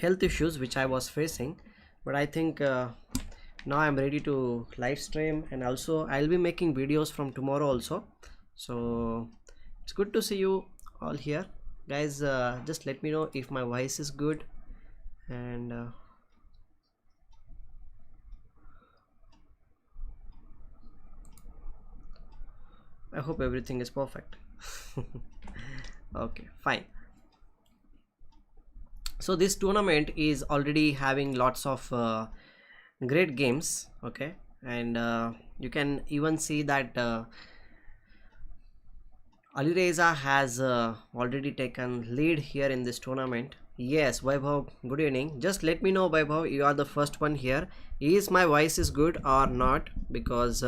health issues which I was facing, but I think now I'm ready to live stream, and also I'll be making videos from tomorrow also. So it's good to see you all here, guys. Just let me know if my voice is good, and I hope everything is perfect. Okay, fine. So this tournament is already having lots of great games, okay, and you can even see that Alireza has already taken lead here in this tournament. Yes, Vaibhav, good evening. Just let me know, Vaibhav, you are the first one here. Is my voice is good or not? Because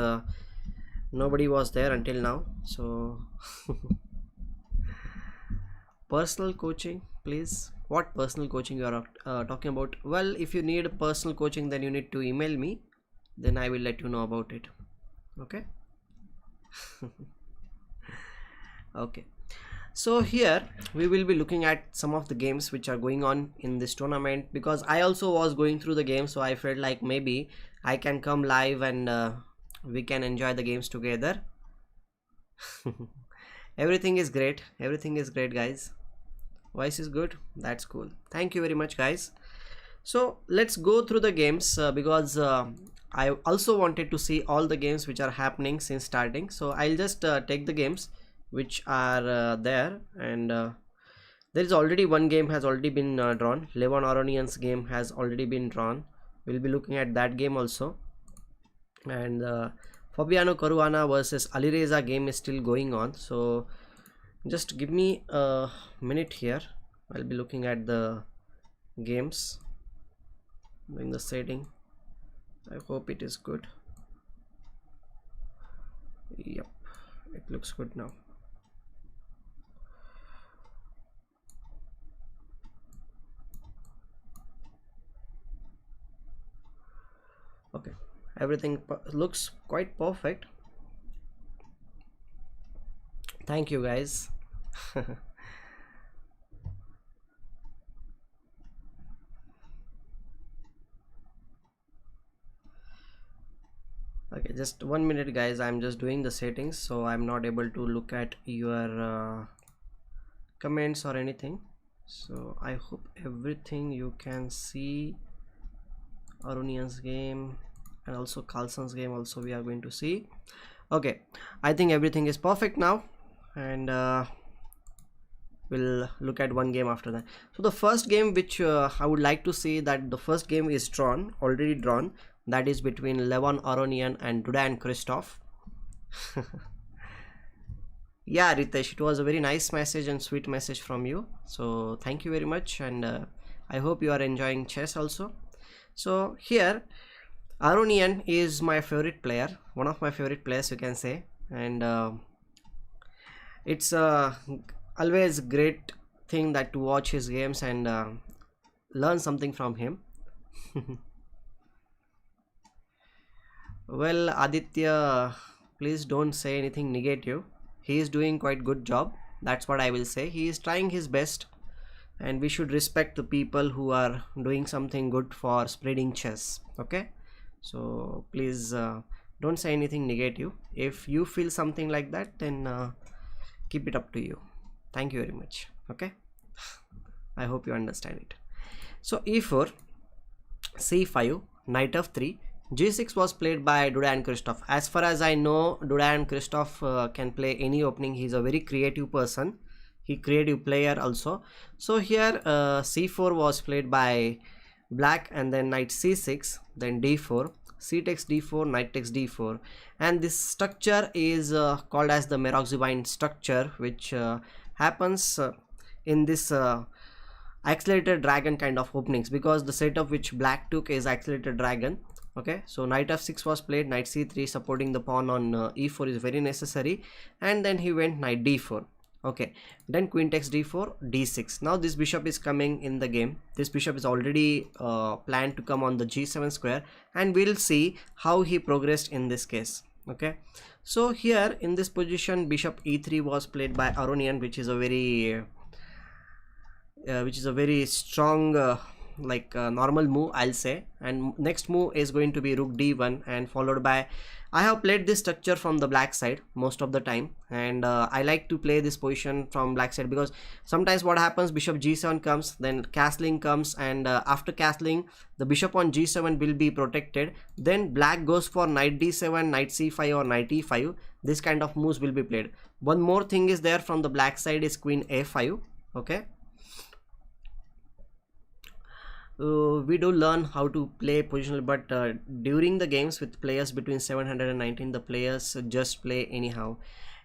nobody was there until now. So personal coaching, please. What personal coaching you are talking about? Well, if you need personal coaching, then you need to email me, then I will let you know about it. Okay. Okay, so here we will be looking at some of the games which are going on in this tournament, because I also was going through the game, so I felt like maybe I can come live and we can enjoy the games together. Everything is great, guys. Voice is good, that's cool. Thank you very much, guys. So let's go through the games because I also wanted to see all the games which are happening since starting. So I'll just take the games which are there, and there is already one game has already been drawn. Levon Aronian's game has already been drawn. We'll be looking at that game also, and Fabiano Caruana versus Alireza game is still going on. So just give me a minute here. I'll be looking at the games, doing the setting. I hope it is good. Yep, it looks good now. Okay, everything looks quite perfect. Thank you, guys. Okay, just 1 minute, guys. I'm just doing the settings, so I'm not able to look at your comments or anything. So I hope everything you can see. Aronian's game and also Carlsen's game also we are going to see. Okay, I think everything is perfect now, and we'll look at one game after that. So the first game which I would like to see, that the first game is already drawn, that is between Levon Aronian and Duda and Christoph. Yeah, Ritesh, it was a very nice message and sweet message from you, so thank you very much, and I hope you are enjoying chess also. So here Aronian is my favorite player, one of my favorite players, you can say, and it's always great thing that to watch his games and learn something from him. Well, Aditya, please don't say anything negative. He is doing quite good job, that's what I will say. He is trying his best, and we should respect the people who are doing something good for spreading chess. Okay, so please don't say anything negative. If you feel something like that, then keep it up to you. Thank you very much. Okay, I hope you understand it. So e4, c5, knight f3, g6 was played by Duda and Christoph. As far as I know, Duda and Christoph can play any opening. He's a very creative person, creative player also. So here c4 was played by black, and then knight c6, then d4, c takes d4, knight takes d4, and this structure is called as the Maroczy-Vine structure, which happens in this accelerated dragon kind of openings, because the setup which black took is accelerated dragon. Okay, so knight f6 was played, knight c3 supporting the pawn on e4 is very necessary, and then he went knight d4. Okay, then queen takes d4, d6. Now this bishop is coming in the game. This bishop is already planned to come on the g7 square, and we'll see how he progressed in this case. Okay, so here in this position bishop e3 was played by Aronian, which is a very strong like normal move, I'll say. And next move is going to be rook d1, and followed by, I have played this structure from the black side most of the time, and I like to play this position from black side because sometimes what happens, bishop g7 comes, then castling comes, and after castling the bishop on g7 will be protected. Then black goes for knight d7, knight c5 or knight e5. This kind of moves will be played. One more thing is there from the black side is queen a5. Okay, we do learn how to play positional, but during the games with players between 700 and 19, the players just play anyhow.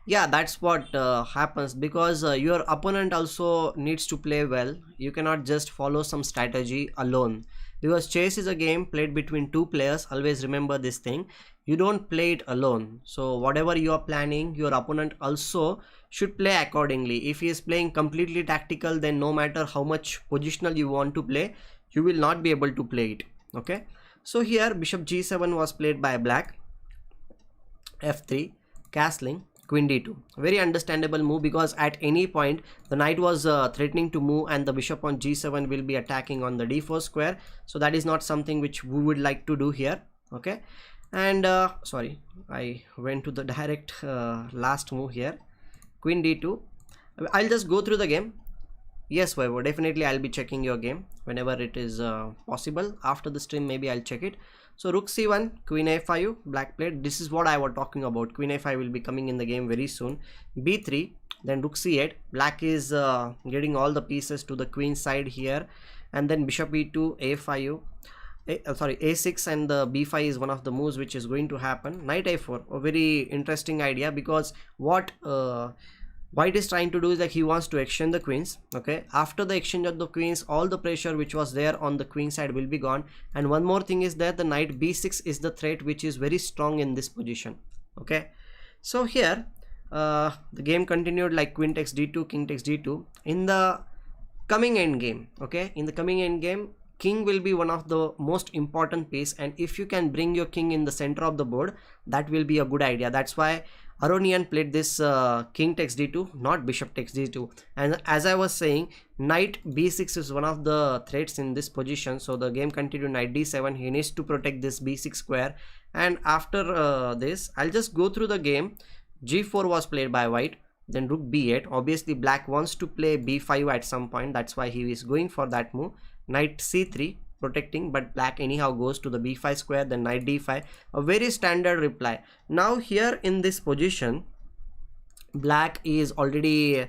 Yeah, that's what happens, because your opponent also needs to play well. You cannot just follow some strategy alone, because chess is a game played between two players. Always remember this thing, you don't play it alone. So whatever you are planning, your opponent also should play accordingly. If he is playing completely tactical, then no matter how much positional you want to play, you will not be able to play it. Okay, so here bishop g7 was played by black, f3, castling, queen d2. Very understandable move, because at any point the knight was threatening to move, and the bishop on g7 will be attacking on the d4 square. So that is not something which we would like to do here. Okay, and sorry, I went to the direct last move here, queen d2. I'll just go through the game. Yes, Vaibhav, definitely I'll be checking your game whenever it is possible. After the stream maybe I'll check it. So rook c1, queen a5, black played. This is what I was talking about. Queen a5 will be coming in the game very soon. b3, then rook c8. Black is getting all the pieces to the queen side here, and then bishop e2, a5, a6, and the b5 is one of the moves which is going to happen. Knight a4, a very interesting idea, because what White is trying to do is like he wants to exchange the queens. Okay, after the exchange of the queens, all the pressure which was there on the queen side will be gone. And one more thing is that the knight b6 is the threat which is very strong in this position. Okay, so here the game continued like queen takes d2, king takes d2. In the coming endgame, okay, in the coming endgame, king will be one of the most important piece, and if you can bring your king in the center of the board, that will be a good idea. That's why Aronian played this king takes d2, not bishop takes d2. And as I was saying, knight b6 is one of the threats in this position. So the game continued knight d7. He needs to protect this b6 square. And after this, I'll just go through the game. g4 was played by white, then rook b8. Obviously black wants to play b5 at some point, that's why he is going for that move. Knight c3, protecting, but black anyhow goes to the b5 square, then knight d5. A very standard reply. Now here in this position, black is already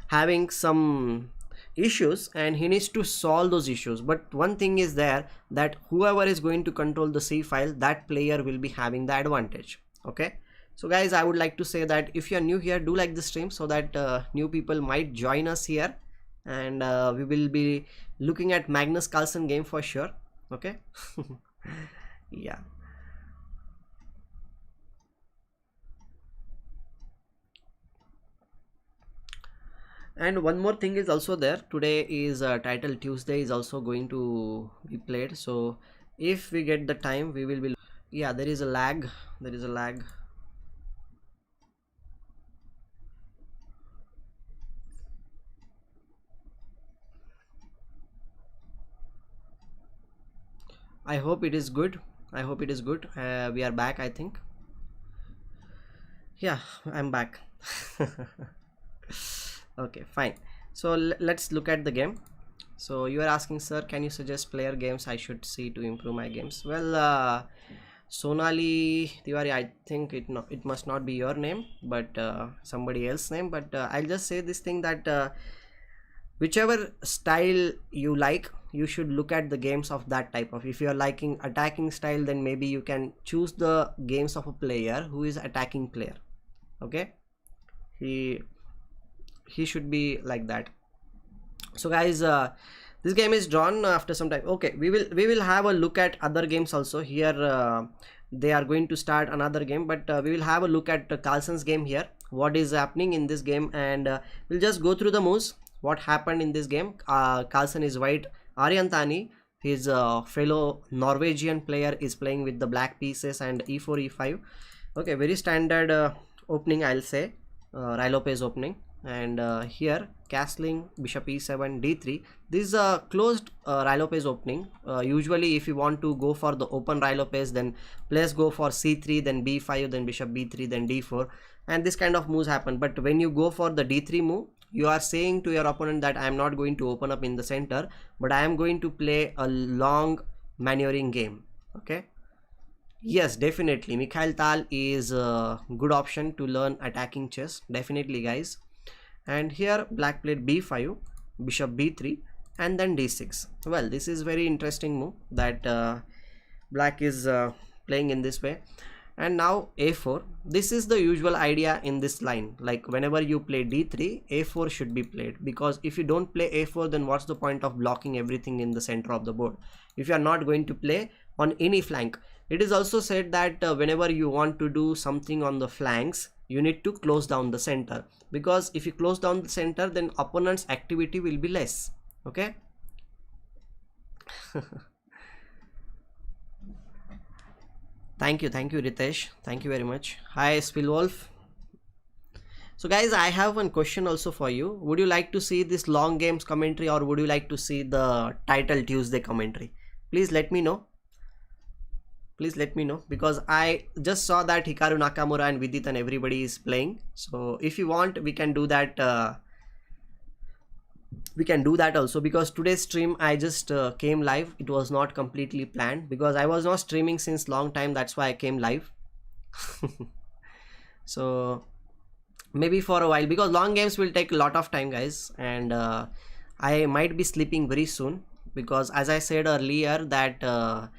having some issues and he needs to solve those issues. But one thing is there, that whoever is going to control the c file, that player will be having the advantage. Okay, so guys, I would like to say that if you are new here, do like the stream so that new people might join us here, and we will be looking at Magnus Carlsen game for sure. Okay. Yeah. And one more thing is also there. Today is Title Tuesday is also going to be played. So if we get the time, we will be. Yeah, there is a lag. There is a lag. I hope it is good. I hope it is good. We are back, I think. Yeah, I'm back. Okay, fine. So let's look at the game. So you are asking, sir, can you suggest player games I should see to improve my games? Well, Sonali Tiwari, I think it must not be your name, but somebody else's name. But I'll just say this thing, that whichever style you like, you should look at the games of that type of. If you are liking attacking style, then maybe you can choose the games of a player who is attacking player. Okay, he should be like that. So guys, this game is drawn after some time. Okay, we will have a look at other games also here. They are going to start another game, but we will have a look at Carlsen's game here, what is happening in this game, and we'll just go through the moves, what happened in this game. Carlsen is white. Aryan Tari, his fellow Norwegian player, is playing with the black pieces and e4, e5. Okay, very standard opening, I'll say. Rai Lopez opening. And here castling, bishop e7, d3. This is a closed Ruy Lopez opening. Usually if you want to go for the open Ruy Lopez, then players go for c3, then b5, then bishop b3, then d4, and this kind of moves happen. But when you go for the d3 move, you are saying to your opponent that I am not going to open up in the center, but I am going to play a long maneuvering game. Okay. Yes, definitely. Mikhail Tal is a good option to learn attacking chess. Definitely, guys. And here black played b5, bishop b3, and then d6. Well, this is very interesting move that black is playing in this way. And now a4. This is the usual idea in this line. Like whenever you play d3, a4 should be played, because if you don't play a4, then what's the point of blocking everything in the center of the board if you are not going to play on any flank? It is also said that whenever you want to do something on the flanks, you need to close down the center, because if you close down the center, then opponent's activity will be less. Okay. Thank you Ritesh, thank you very much. Hi Spillwolf. So guys, I have one question also for you. Would you like to see this long games commentary, or would you like to see the title Tuesday commentary? Please let me know. Please let me know, because I just saw that Hikaru Nakamura and Vidit and everybody is playing. So if you want, we can do that. We can do that also, because today's stream I just came live. It was not completely planned, because I was not streaming since long time. That's why I came live. So maybe for a while, because long games will take a lot of time, guys, and I might be sleeping very soon, because as I said earlier that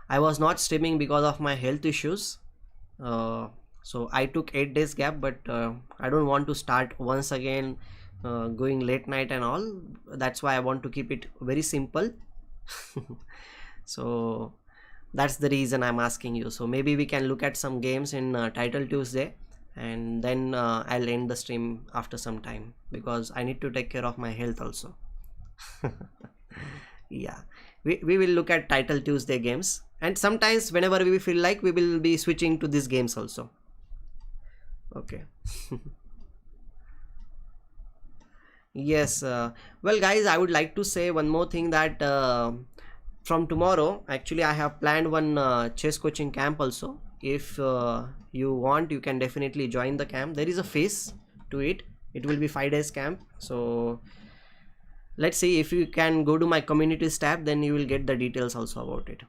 I was not streaming because of my health issues. So I took 8 days gap, but I don't want to start once again going late night and all. That's why I want to keep it very simple. So that's the reason I'm asking you. So maybe we can look at some games in Title Tuesday, and then I'll end the stream after some time, because I need to take care of my health also. Yeah, we will look at Title Tuesday games, and sometimes whenever we feel like, we will be switching to these games also. Okay. Yes, well guys, I would like to say one more thing, that from tomorrow actually I have planned one chess coaching camp also. If you want, you can definitely join the camp. There is a fees to it. It will be 5 days camp. So let's see, if you can go to my communities tab, then you will get the details also about it.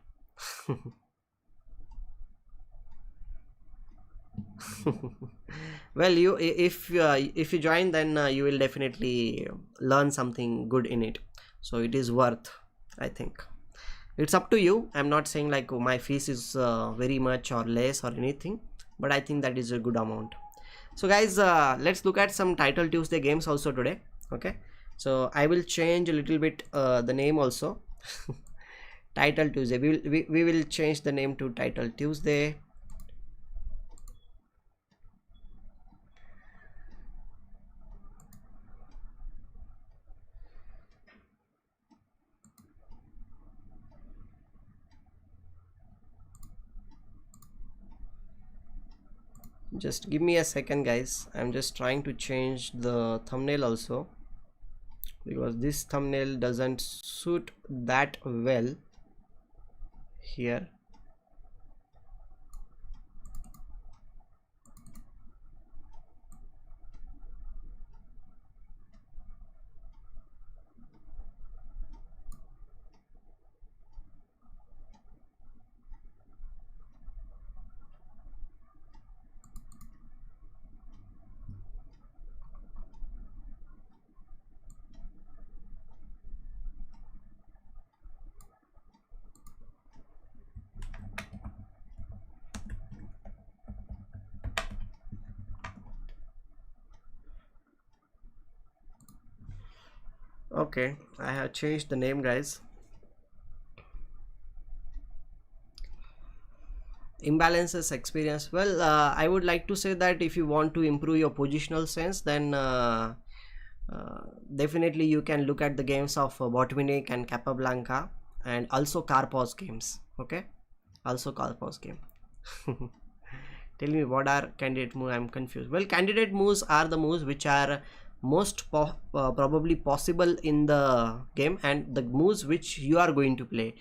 Well, if you join, then you will definitely learn something good in it. So it is worth, I think. It's up to you. I'm not saying like my fees is very much or less or anything, but I think that is a good amount. So guys, let's look at some Title Tuesday games also today. Okay, so I will change a little bit the name also. Title Tuesday, we will change the name to Title Tuesday. Just give me a second, guys. I'm just trying to change the thumbnail also, because this thumbnail doesn't suit that well here. Okay, I have changed the name, guys. Imbalances experience. Well, I would like to say that if you want to improve your positional sense, then definitely you can look at the games of Botvinnik and Capablanca, and also Karpov games. Okay, also Karpov game. Tell me, what are candidate moves? I'm confused. Well, candidate moves are the moves which are most probably possible in the game, and the moves which you are going to play.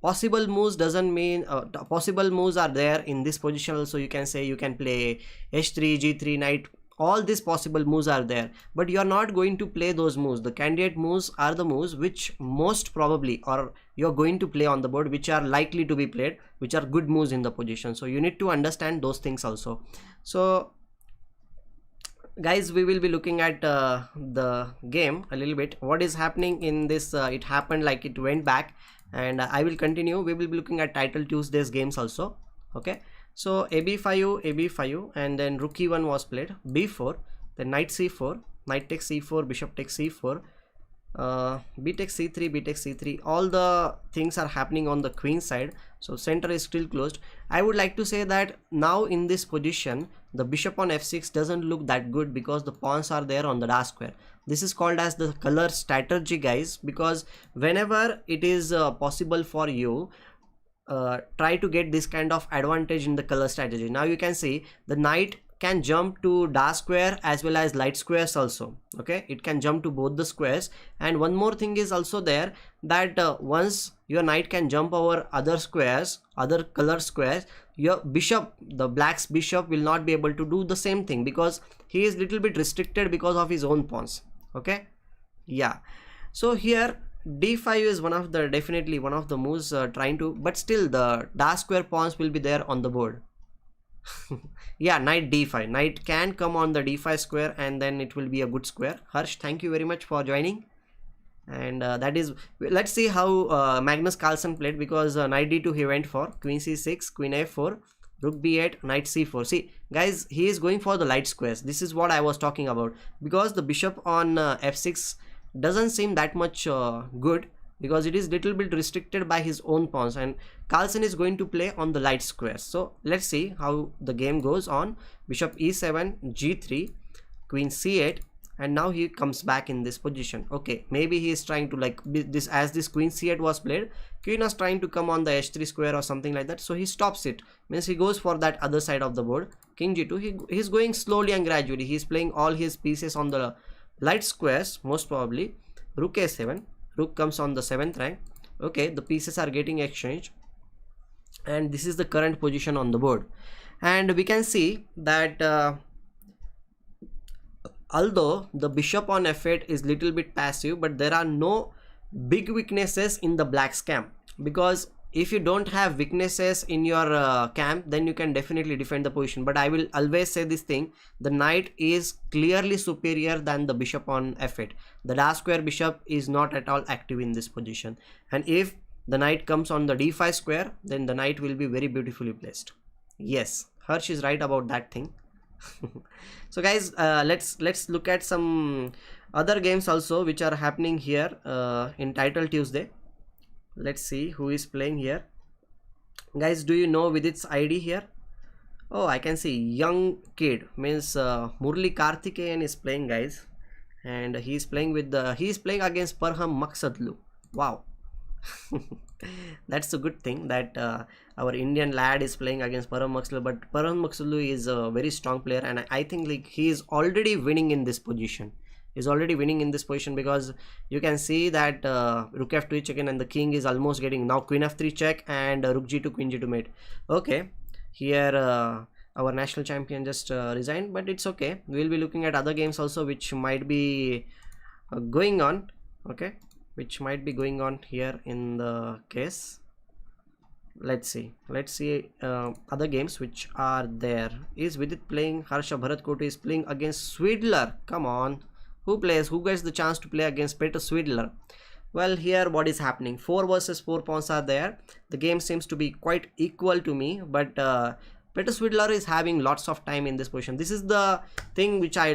Possible moves doesn't mean possible moves are there in this position also. You can say you can play h3, g3, knight, all these possible moves are there, but you are not going to play those moves. The candidate moves are the moves which most probably or you're going to play on the board, which are likely to be played, which are good moves in the position. So you need to understand those things also. So guys, we will be looking at the game a little bit. What is happening in this, it happened like it went back, and I will continue. We will be looking at title Tuesday's games also. Okay, so ab5, ab5, and then rook e1 was played, b4, then knight c4, knight takes c4, bishop takes c4, b takes c3, b takes c3. All the things are happening on the queen side, so center is still closed. I would like to say that now in this position the bishop on f6 doesn't look that good because the pawns are there on the dark square. This is called as the color strategy, guys, because whenever it is possible for you, try to get this kind of advantage in the color strategy. Now you can see the knight can jump to dark square as well as light squares also. Okay, it can jump to both the squares, and one more thing is also there, that once your knight can jump over other squares, other color squares, your bishop, the black's bishop, will not be able to do the same thing because he is little bit restricted because of his own pawns. Okay, yeah, so here d5 is one of the, definitely one of the moves trying to, but still the dark square pawns will be there on the board. Yeah, knight d5, knight can come on the d5 square and then it will be a good square. Harsh, thank you very much for joining. And that is, let's see how Magnus Carlsen played, because knight d2 he went for, queen c6, queen a4, rook b8, knight c4. See guys, he is going for the light squares. This is what I was talking about, because the bishop on f6 doesn't seem that much good, because it is little bit restricted by his own pawns, and Carlsen is going to play on the light squares. So let's see how the game goes on. Bishop e7, g3, queen c8, and now he comes back in this position. Okay, maybe he is trying to, like this, as this queen c8 was played, queen was trying to come on the h3 square or something like that, so he stops it, means he goes for that other side of the board. King g2, he's going slowly and gradually, he's playing all his pieces on the light squares most probably. Rook a7, rook comes on the 7th rank. Okay, the pieces are getting exchanged, and this is the current position on the board. And we can see that although the bishop on f8 is little bit passive, but there are no big weaknesses in the black's camp, because if you don't have weaknesses in your camp, then you can definitely defend the position. But I will always say this thing, the knight is clearly superior than the bishop on f8. The dark square bishop is not at all active in this position, and if the knight comes on the d5 square, then the knight will be very beautifully placed. Yes, Harsh is right about that thing. So guys, let's look at some other games also which are happening here in title Tuesday. Let's see who is playing here. Guys, do you know Vidit's ID here? Oh, I can see young kid, means Murli Karthikeyan is playing, guys, and he is playing with the, he is playing against Parham Maqsadlu. Wow. That's a good thing that our Indian lad is playing against Parham Maqsadlu, but Parham Maqsadlu is a very strong player, and I think like he is already winning in this position. Is already winning in this position, because you can see that rook f2 check in, and the king is almost getting, now queen f3 check, and rook g2, queen g2 mate. Okay, here our national champion just resigned, but it's okay. We'll be looking at other games also which might be going on. Okay, which might be going on here in the case. Let's see other games which are there. Is Vidit playing? Harsha Bharatkote is playing against Swidler. Come on, who gets the chance to play against Peter Swidler? Well, here what is happening, 4 versus 4 pawns are there. The game seems to be quite equal to me, but Peter Swidler is having lots of time in this position. This is the thing which I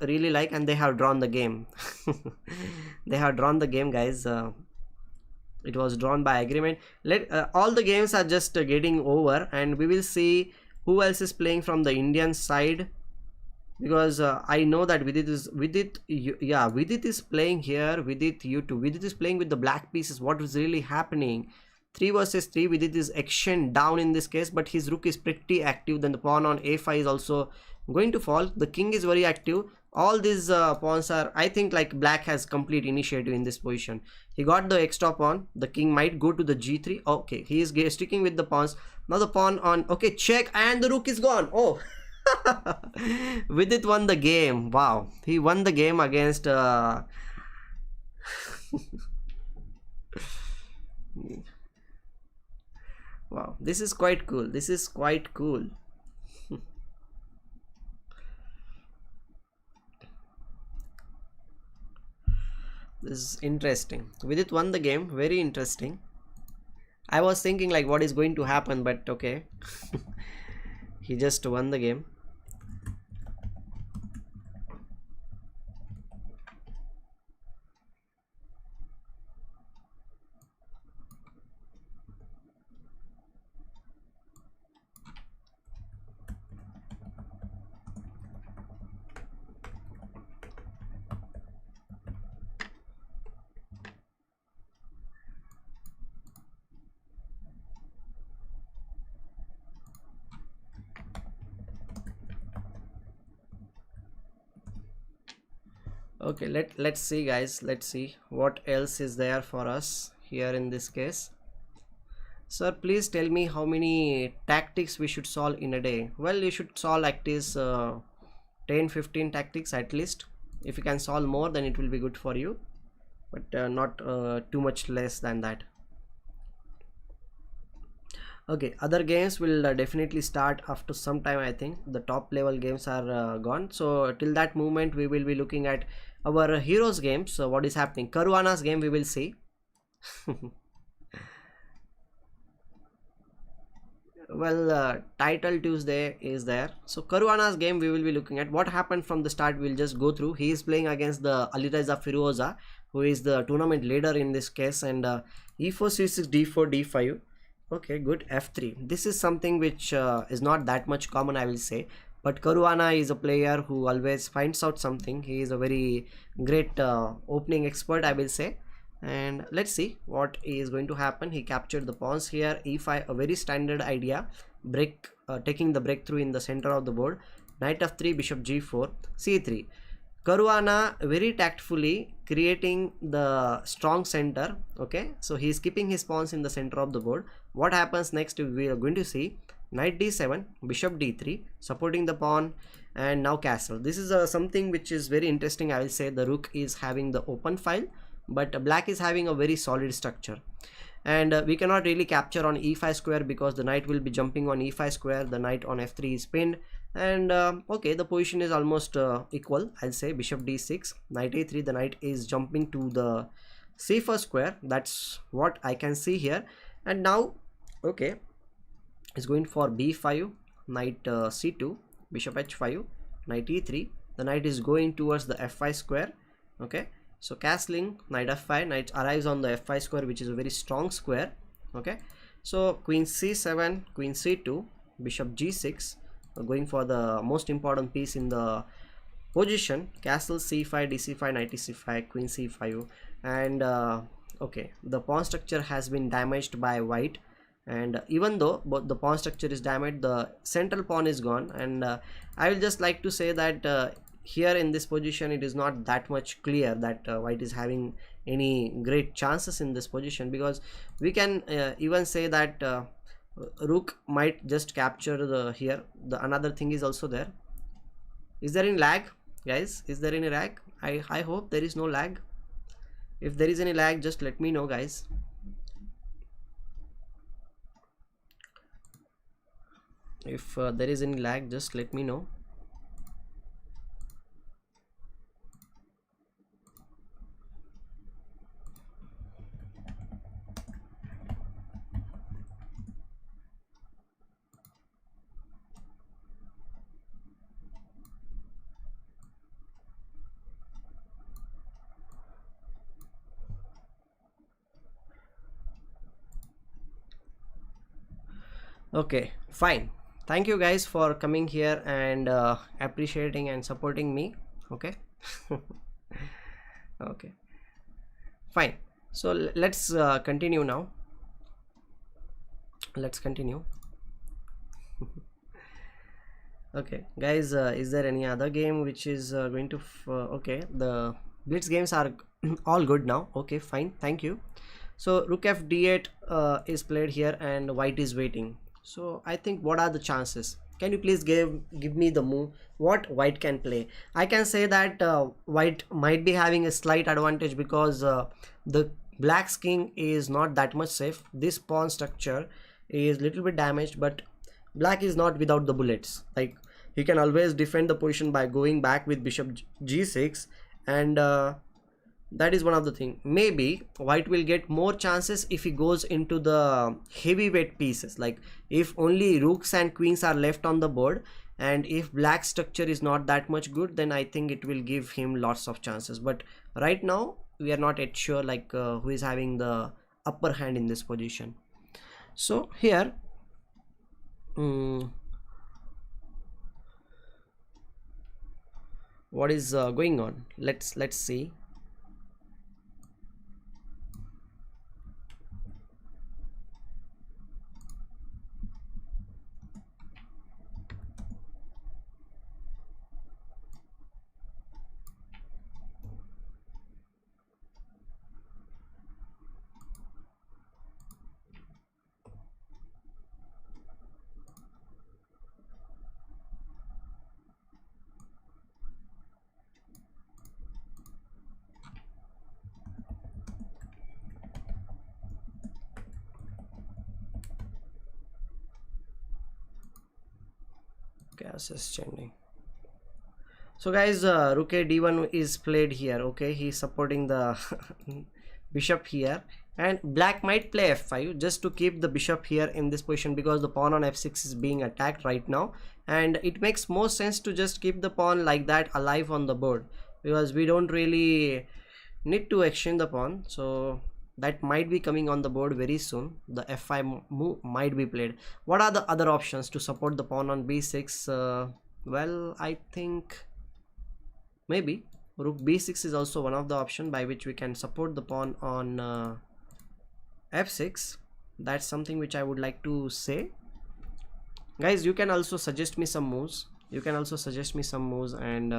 really like, and they have drawn the game. They have drawn the game, guys. It was drawn by agreement. All the games are just getting over, and we will see who else is playing from the Indian side, because I know that Vidit is playing here. Vidit is playing with the black pieces. What is really happening? 3 versus 3. Vidit is action down in this case, but his rook is pretty active. Then the pawn on a5 is also going to fall. The king is very active. all these pawns are, I think, like black has complete initiative in this position. He got the extra pawn. The king might go to the g3. Okay, he is sticking with the pawns. Now the pawn on, okay, check, and the rook is gone. Oh. Vidit won the game. Wow, he won the game against wow, this is quite cool. This is quite cool. This is interesting. Vidit won the game. Very interesting. I was thinking like what is going to happen, but okay. He just won the game. Okay, let's see, guys. Let's see what else is there for us here in this case. Sir, please tell me how many tactics we should solve in a day. Well, you should solve like this 10-15 tactics at least. If you can solve more, then it will be good for you, but not too much less than that. Okay, other games will definitely start after some time. I think the top level games are gone, so till that moment we will be looking at our heroes games. So what is happening? Caruana's game we will see. Well, title Tuesday is there, so Caruana's game we will be looking at. What happened from the start, we'll just go through. He is playing against the Alireza Firouzja, who is the tournament leader in this case, and e4 c6 d4 d5. Okay, good, f3. This is something which is not that much common, I will say, but Caruana is a player who always finds out something. He is a very great opening expert, I will say. And let's see what is going to happen. He captured the pawns here, e5, a very standard idea, break, taking the breakthrough in the center of the board. Knight f3, bishop g4, c3. Caruana very tactfully creating the strong center. Okay, so he is keeping his pawns in the center of the board. What happens next, we are going to see knight d7, bishop d3, supporting the pawn, and now castle. This is something which is very interesting, I will say. The rook is having the open file, but black is having a very solid structure, and we cannot really capture on e5 square because the knight will be jumping on e5 square. The knight on f3 is pinned, and okay, the position is almost equal, I'll say. Bishop d6, knight a3, the knight is jumping to the c1 square. That's what I can see here. And now, okay, is going for b5, knight c2, bishop h5, knight e3. The knight is going towards the f5 square. Okay, so castling, knight f5, knight arrives on the f5 square, which is a very strong square. Okay, so queen c7, queen c2, bishop g6, going for the most important piece in the position. Castle c5, dc5, knight c5, queen c5, and okay, the pawn structure has been damaged by white, and even though the pawn structure is damaged, the central pawn is gone. And I will just like to say that here in this position it is not that much clear that white is having any great chances in this position, because we can even say that rook might just capture the here. The another thing is also there. Is there any lag, guys? Is there any lag? I hope there is no lag. If there is any lag, just let me know, guys. If there is any lag, just let me know. Okay, fine. Thank you guys for coming here and appreciating and supporting me. Okay. Okay, fine. So let's continue now. Let's continue. Okay, guys, is there any other game which is going to okay, the Blitz games are all good now. Okay, fine, thank you. So rook f d8 is played here, and white is waiting. So I think, what are the chances? Can you please give me the move what white can play? I can say that white might be having a slight advantage because the black's king is not that much safe. This pawn structure is little bit damaged, but black is not without the bullets. Like, he can always defend the position by going back with bishop g6, and that is one of the thing. Maybe white will get more chances if he goes into the heavyweight pieces, like if only rooks and queens are left on the board, and if black structure is not that much good, then I think it will give him lots of chances. But right now we are not yet sure, like who is having the upper hand in this position. So here what is going on? Let's see. Okay, assist changing. So guys, rook a d1 is played here. Okay, he's supporting the bishop here, and black might play f5 just to keep the bishop here in this position, because the pawn on f6 is being attacked right now, and it makes more sense to just keep the pawn like that alive on the board, because we don't really need to exchange the pawn. So that might be coming on the board very soon. The f5 move might be played. What are the other options to support the pawn on b6? Well, I think maybe rook b6 is also one of the option by which we can support the pawn on f6. That's something which I would like to say. Guys, you can also suggest me some moves. And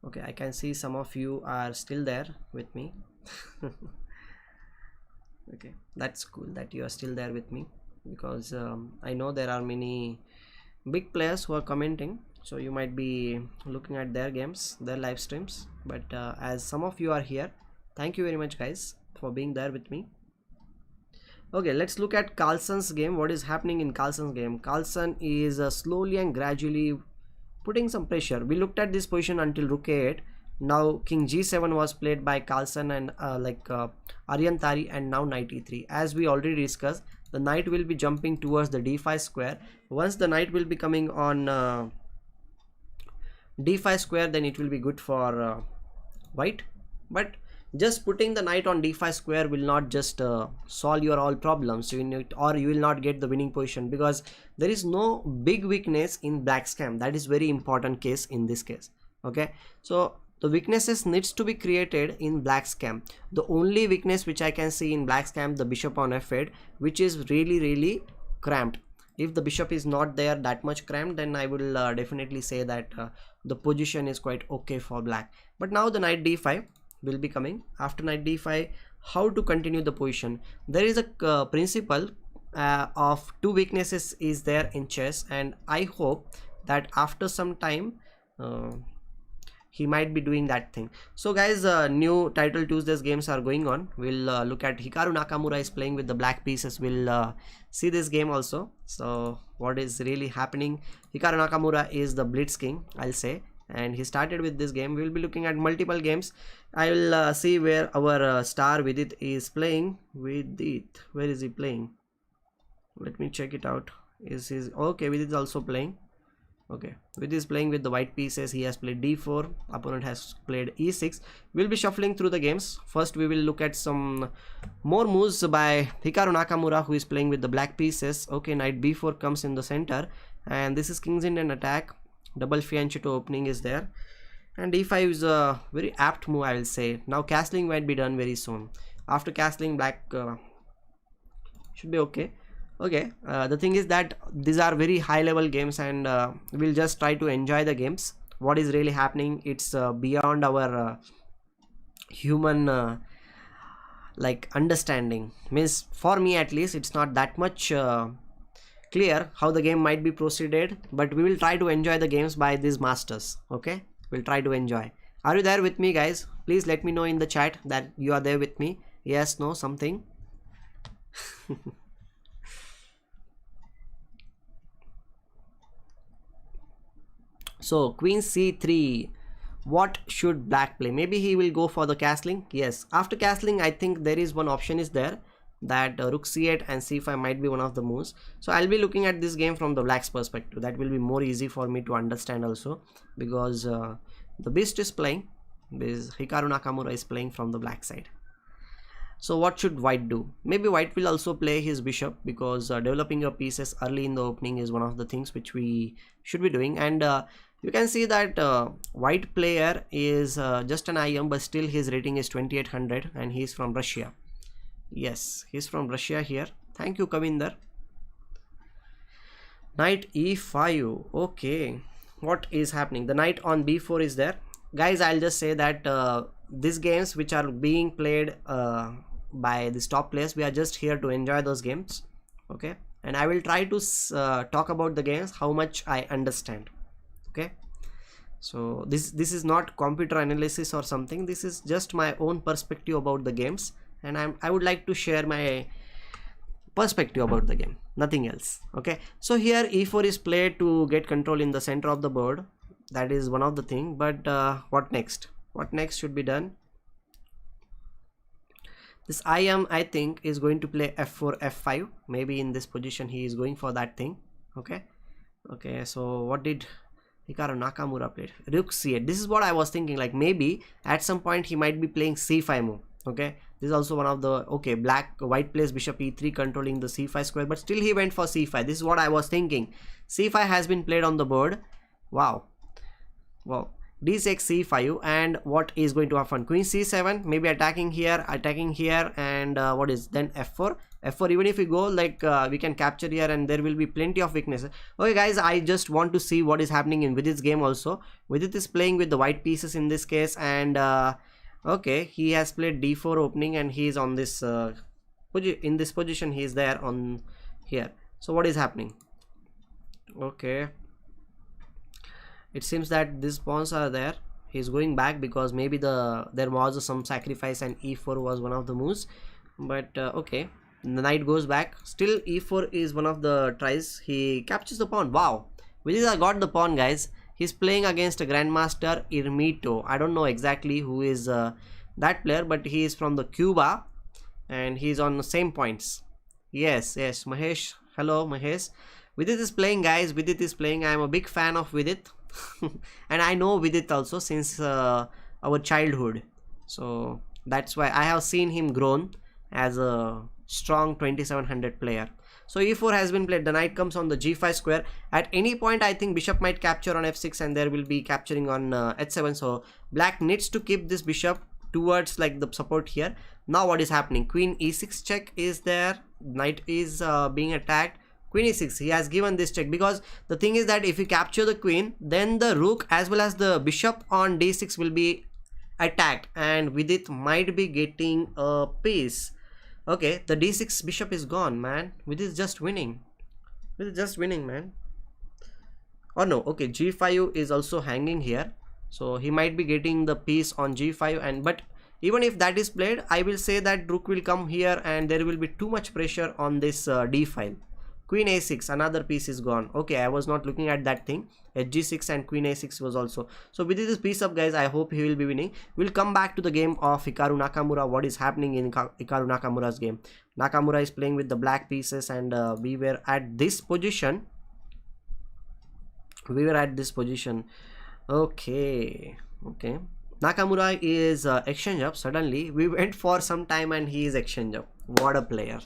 okay, I can see some of you are still there with me. Okay, that's cool that you are still there with me, because I know there are many big players who are commenting, so you might be looking at their games, their live streams. But as some of you are here, thank you very much guys for being there with me. Okay, let's look at Carlsen's game. What is happening in Carlsen's game? Carlsen is slowly and gradually putting some pressure. We looked at this position until rook a8. Now king g7 was played by Carlsen and Aryan Tari, and now knight e3. As we already discussed, the knight will be jumping towards the d5 square. Once the knight will be coming on d5 square, then it will be good for white. But just putting the knight on d5 square will not just solve your all problems. You will not get the winning position, because there is no big weakness in black's camp. That is very important case in this case. Okay, so the weaknesses needs to be created in black's camp. The only weakness which I can see in black's camp, the bishop on f8, which is really cramped. If the bishop is not there that much cramped, then I will definitely say that the position is quite okay for black. But now the knight d5 will be coming. After knight d5, how to continue the position? There is a principle of two weaknesses is there in chess, and I hope that after some time he might be doing that thing. So guys, new Title Tuesdays games are going on. We'll look at Hikaru Nakamura is playing with the black pieces. We'll see this game also. So what is really happening? Hikaru Nakamura is the Blitz king, I'll say, and he started with this game. We'll be looking at multiple games. I will see where our star Vidit is playing. Vidit, where is he playing? Let me check it out. Is his okay? Vidit is also playing. Okay, Vidit is playing with the white pieces. He has played d4. Opponent has played e6. We'll be shuffling through the games. First, we will look at some more moves by Hikaru Nakamura, who is playing with the black pieces. Okay, knight b4 comes in the center, and this is King's Indian attack. Double fianchetto opening is there, And d5 is a very apt move, I will say. Now castling might be done very soon. After castling, black should be okay. Okay, the thing is that these are very high level games, and we'll just try to enjoy the games. What is really happening, it's beyond our human like understanding. Means for me at least, it's not that much clear how the game might be proceeded, but we will try to enjoy the games by these masters. Okay, we'll try to enjoy. Are you there with me, guys? Please let me know in the chat that you are there with me. Yes, no, something. So queen c3, what should black play? Maybe he will go for the castling. Yes, after castling, I think there is one option is there that rook c8 and c5 might be one of the moves. So I'll be looking at this game from the black's perspective. That will be more easy for me to understand also, because the beast is playing, this Hikaru Nakamura is playing from the black side. So what should white do? Maybe white will also play his bishop, because developing your pieces early in the opening is one of the things which we should be doing. And you can see that white player is just an IM, but still his rating is 2800 and he's from Russia. Yes, he's from Russia here. Thank you, Kavinder. Knight e5. Okay, what is happening? The knight on b4 is there. Guys, I'll just say that these games which are being played by these top players, we are just here to enjoy those games. Okay, and I will try to talk about the games how much I understand. Okay, so this is not computer analysis or something. This is just my own perspective about the games, and I would like to share my perspective about the game, nothing else. Okay, so here e4 is played to get control in the center of the board. That is one of the thing, but what next? What next should be done? This I think is going to play f4 f5. Maybe in this position he is going for that thing. Okay, okay, so what did Hikaru Nakamura played? Rook c8. This is what I was thinking, like maybe at some point he might be playing c5 move. Okay, this is also one of the, okay, white plays bishop e3 controlling the c5 square, but still he went for c5. This is what I was thinking. c5 has been played on the board. Wow, wow. d6 c5, and what is going to happen? Queen c7, maybe attacking here, and what is then f4. Even if we go like we can capture here, and there will be plenty of weaknesses. Okay guys, I just want to see what is happening in Vidit's game also. Vidit is playing with the white pieces in this case, and okay, he has played d4 opening, and he is on this in this position. He is there on here. So what is happening? Okay, it seems that these pawns are there. He's going back because maybe there was some sacrifice, and e4 was one of the moves. But okay, the knight goes back. Still e4 is one of the tries. He captures the pawn. Wow, Vidit got the pawn, guys. He's playing against a grandmaster Irmito. I don't know exactly who is that player, but he is from the Cuba, and he's on the same points. Yes, Mahesh. Hello, Mahesh. Vidit is playing, guys. Vidit is playing. I am a big fan of Vidit. And I know Vidit also since our childhood, so that's why I have seen him grown as a strong 2700 player. So e4 has been played. The knight comes on the g5 square. At any point I think bishop might capture on f6, and there will be capturing on h7. So black needs to keep this bishop towards like the support here. Now what is happening? Queen e6 check is there. Knight is being attacked. Queen e6, he has given this check, because the thing is that if you capture the queen, then the rook as well as the bishop on d6 will be attacked, and Vidit might be getting a piece. Okay, the d6 bishop is gone, man. Vidit is just winning. Vidit is just winning, man. Oh no, okay, g5 is also hanging here, so he might be getting the piece on g5, and but even if that is played, I will say that rook will come here, and there will be too much pressure on this d file. Queen a6, another piece is gone. Okay, I was not looking at that thing. Hg6 and queen a6 was also. So with this piece up, guys, I hope he will be winning. We'll come back to the game of Hikaru Nakamura. What is happening in Hikaru Nakamura's game? Nakamura is playing with the black pieces, and we were at this position. Okay. Nakamura is exchange up. Suddenly we went for some time, and he is exchange up. What a player.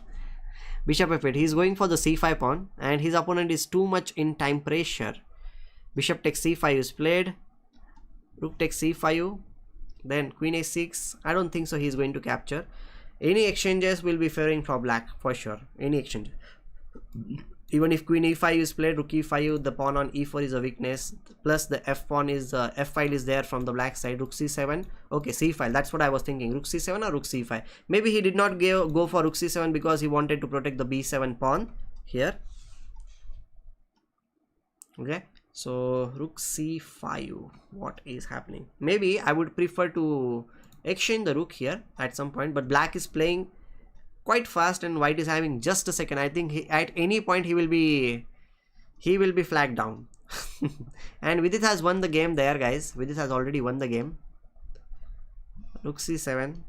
Bishop f8, he is going for the c5 pawn, and his opponent is too much in time pressure. Bishop takes c5 is played. Rook takes c5, then queen a6. I don't think so he's going to capture. Any exchanges will be favoring for black for sure. Any exchange. Even if queen e5 is played, rook e5, the pawn on e4 is a weakness. Plus the f pawn is f file is there from the black side. Rook c7. Okay, c file. That's what I was thinking. Rook c7 or rook c5. Maybe he did not go for rook c7 because he wanted to protect the b7 pawn here. Okay, so rook c5. What is happening? Maybe I would prefer to exchange the rook here at some point, but black is playing quite fast and white is having just a second. I think at any point he will be flagged down. And Vidit has won the game there, guys. Vidit has already won the game. Rook c7.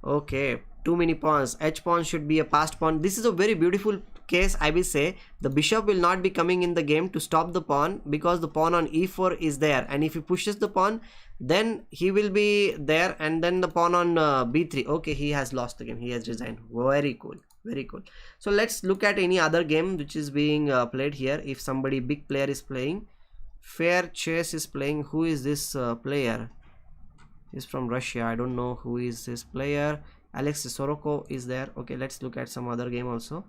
Okay, too many pawns. H pawn should be a passed pawn. This is a very beautiful case. I will say the bishop will not be coming in the game to stop the pawn because the pawn on e4 is there, and if he pushes the pawn, then he will be there, and then the pawn on b3. Okay, he has lost the game. He has resigned. Very cool, very cool. So let's look at any other game which is being played here. If somebody big player is playing, Fair Chess is playing. Who is this player? He's from Russia. I don't know who is this player. Alex Soroko is there. Okay, let's look at some other game also.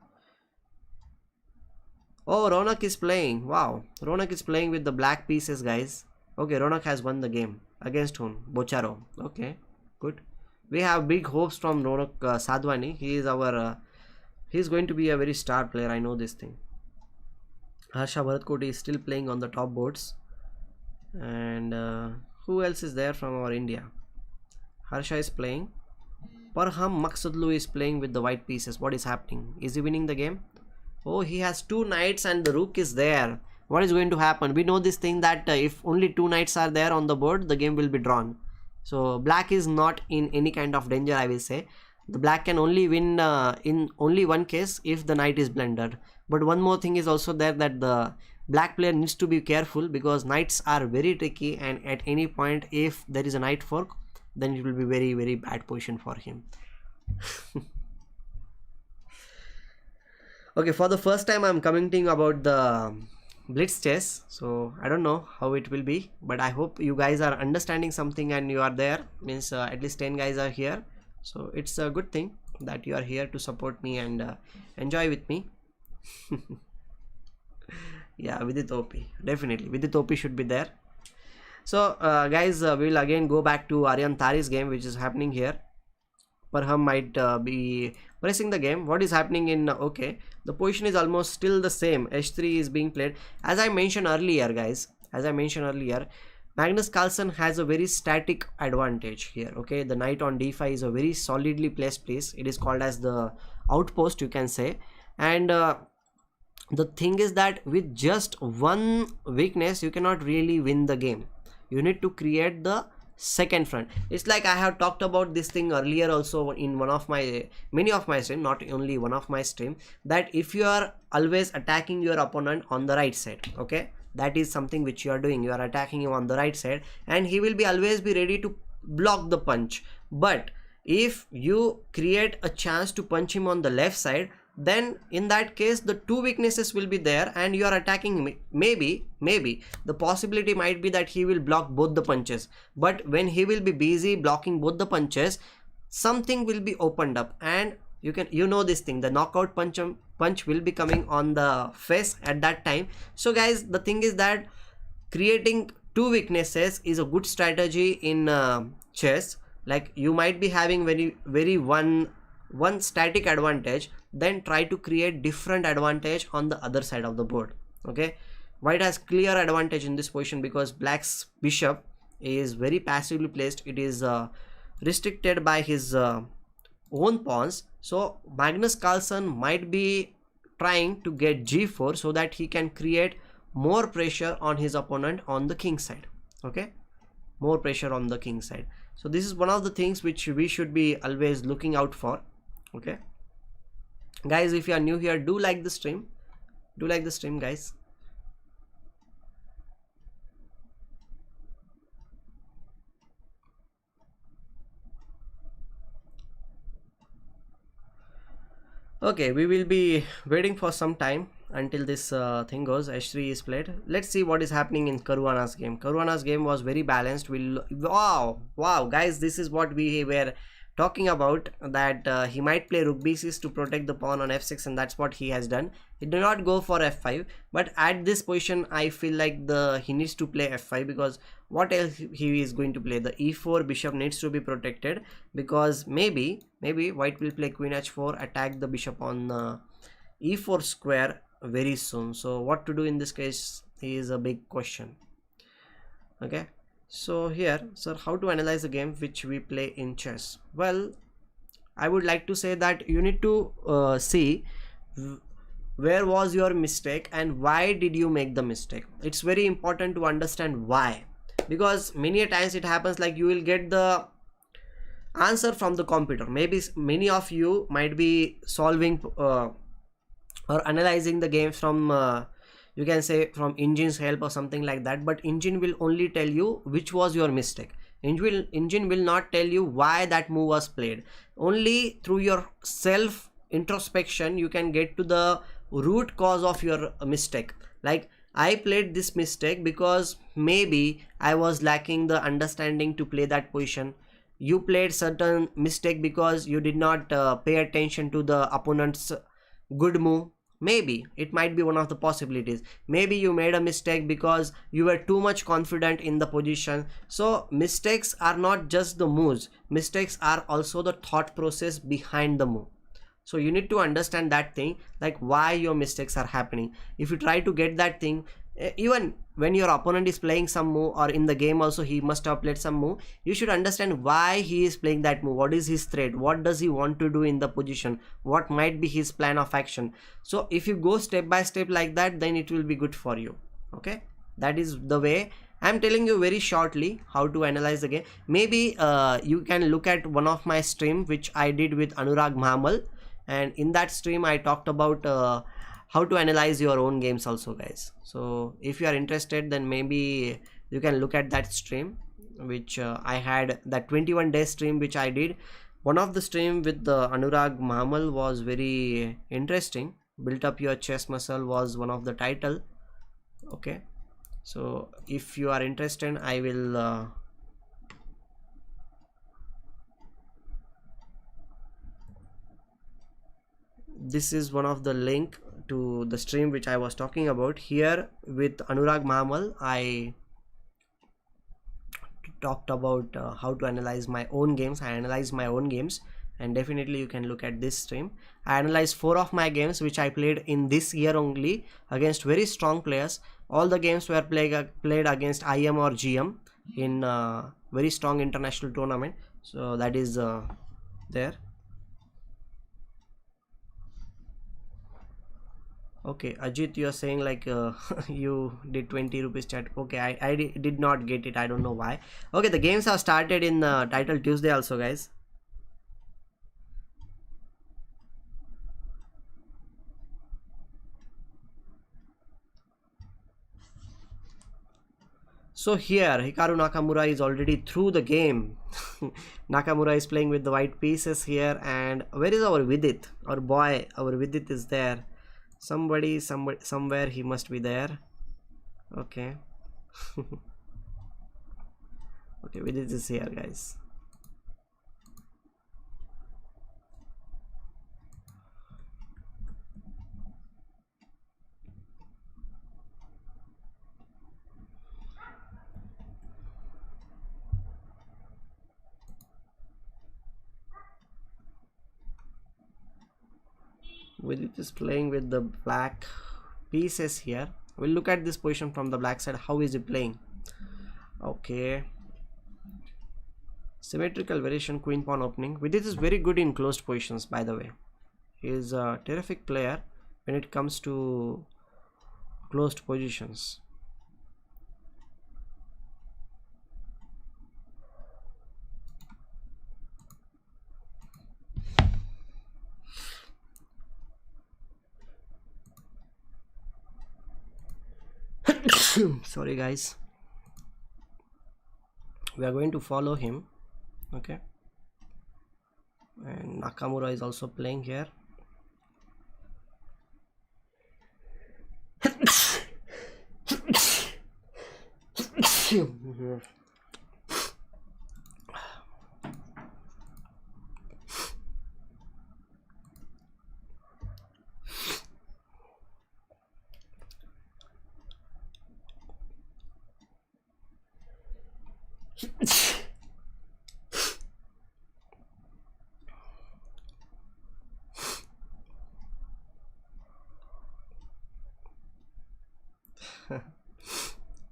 Oh, Ronak is playing. Wow, Ronak is playing with the black pieces, guys. Okay, Ronak has won the game. Against whom? Bocharo. Okay, good. We have big hopes from Ronak Sadhwani. He is our he's going to be a very star player. I know this thing. Harsha Bharatkoti is still playing on the top boards. And who else is there from our India? Harsha is playing. Parham Maksudlu is playing with the white pieces. What is happening? Is he winning the game? Oh, he has 2 knights and the rook is there. What is going to happen? We know this thing that if only 2 knights are there on the board, the game will be drawn. So black is not in any kind of danger, I will say. The black can only win in only one case, if the knight is blundered. But one more thing is also there, that the black player needs to be careful because knights are very tricky, and at any point if there is a knight fork, then it will be very, very bad position for him. Okay, for the first time I'm commenting about the Blitz chess, so I don't know how it will be, but I hope you guys are understanding something and you are there. Means at least 10 guys are here, so it's a good thing that you are here to support me and enjoy with me. Yeah, Vidit OP, definitely Vidit OP should be there. So guys, we will again go back to Aryan Tari's game, which is happening here. Parham might be pressing the game. What is happening in okay, the position is almost still the same. H3 is being played. As I mentioned earlier, guys, as I mentioned earlier, Magnus Carlsen has a very static advantage here. Okay, the knight on d5 is a very solidly placed piece. It is called as the outpost, you can say. And the thing is that with just one weakness, you cannot really win the game. You need to create the second front. It's like I have talked about this thing earlier also in one of my many of my stream, not only one of my stream, that if you are always attacking your opponent on the right side, okay, that is something which you are doing. You are attacking him on the right side and he will be always be ready to block the punch. But if you create a chance to punch him on the left side, then in that case the 2 weaknesses will be there and you are attacking him. Maybe the possibility might be that he will block both the punches, but when he will be busy blocking both the punches, something will be opened up, and you know this thing, the knockout punch will be coming on the face at that time. So guys, the thing is that creating 2 weaknesses is a good strategy in chess. Like you might be having very one static advantage, then try to create different advantage on the other side of the board. Okay, white has clear advantage in this position because black's bishop is very passively placed. It is restricted by his own pawns. So Magnus Carlsen might be trying to get g4 so that he can create more pressure on his opponent on the king side. Okay, more pressure on the king side. So this is one of the things which we should be always looking out for. Okay guys, if you are new here, do like the stream, guys. Okay, we will be waiting for some time until this thing goes. H3 is played. Let's see what is happening in Caruana's game. Caruana's game was very balanced. Wow guys, this is what we were talking about, that he might play rook b6 to protect the pawn on f6, and that's what he has done. He did not go for f5, but at this position I feel like he needs to play f5, because what else he is going to play? The e4 bishop needs to be protected, because maybe white will play queen h4, attack the bishop on e4 square very soon. So what to do in this case is a big question. Okay, so here, sir, how to analyze the game which we play in chess? Well, I would like to say that you need to see where was your mistake and why did you make the mistake. It's very important to understand why, because many a times it happens like you will get the answer from the computer. Maybe many of you might be solving or analyzing the game from you can say from engine's help or something like that, but engine will only tell you which was your mistake. Engine will not tell you why that move was played. Only through your self introspection you can get to the root cause of your mistake. Like, I played this mistake because maybe I was lacking the understanding to play that position. You played certain mistake because you did not pay attention to the opponent's good move. Maybe it might be one of the possibilities. Maybe you made a mistake because you were too much confident in the position. So mistakes are not just the moves, mistakes are also the thought process behind the move. So you need to understand that thing, like why your mistakes are happening. If you try to get that thing, even when your opponent is playing some move, or in the game also he must have played some move, you should understand why he is playing that move. What is his threat? What does he want to do in the position? What might be his plan of action? So if you go step by step like that, then it will be good for you. Okay, that is the way. I'm telling you very shortly how to analyze the game. Maybe you can look at one of my stream which I did with Anurag Mahamal, and in that stream I talked about how to analyze your own games also, guys. So if you are interested, then maybe you can look at that stream which I had, that 21-day stream which I did. One of the stream with the Anurag Mahamal was very interesting. Built up your chess muscle was one of the title. Okay, so if you are interested, I will this is one of the link to the stream which I was talking about. Here with Anurag Mahamal, I talked about how to analyze my own games. I analyzed my own games, and definitely you can look at this stream. I analyzed 4 of my games which I played in this year only against very strong players. All the games were played against IM or GM in very strong international tournament. So that is there. Okay, Ajit, you are saying like you did 20 rupees chat. Okay, I did not get it. I don't know why. Okay, the games have started in title Tuesday also, guys. So here Hikaru Nakamura is already through the game. Nakamura is playing with the white pieces here, and where is our Vidit? Our boy, our Vidit is there. Somebody somewhere he must be there. Okay. Okay, Vidit is here, guys. Vidit is playing with the black pieces here. We'll look at this position from the black side. How is he playing? Okay, symmetrical variation, queen pawn opening. Vidit is very good in closed positions, by the way. He is a terrific player when it comes to closed positions. Sorry guys, we are going to follow him. Okay, and Nakamura is also playing here.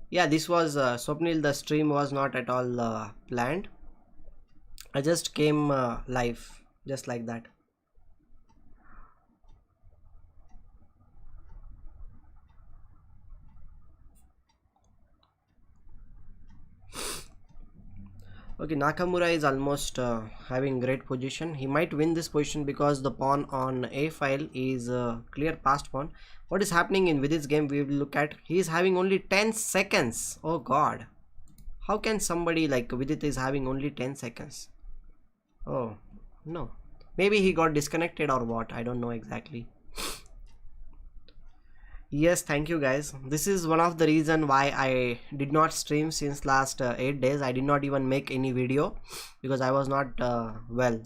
Yeah, this was Swapnil. The stream was not at all planned. I just came live just like that. Okay, Nakamura is almost having great position. He might win this position because the pawn on a file is clear passed pawn. What is happening in Vidit's game we will look at. He is having only 10 seconds. Oh god. How can somebody like Vidit is having only 10 seconds? Oh no. Maybe he got disconnected or what. I don't know exactly. Yes, thank you guys. This is one of the reason why I did not stream since last 8 days. I did not even make any video because I was not well,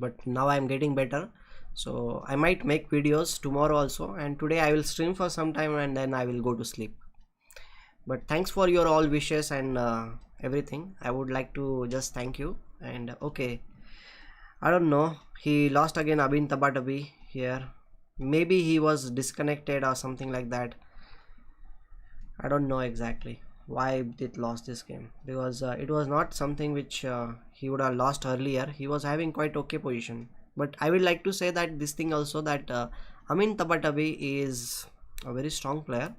but now I am getting better, so I might make videos tomorrow also, and today I will stream for some time and then I will go to sleep. But thanks for your all wishes and everything. I would like to just thank you. And okay, I don't know, he lost again Abin Tabatabi here. Maybe he was disconnected or something like that. I don't know exactly why it lost this game, because it was not something which he would have lost earlier. He was having quite okay position, but I would like to say that this thing also that Amin Tabatabi is a very strong player.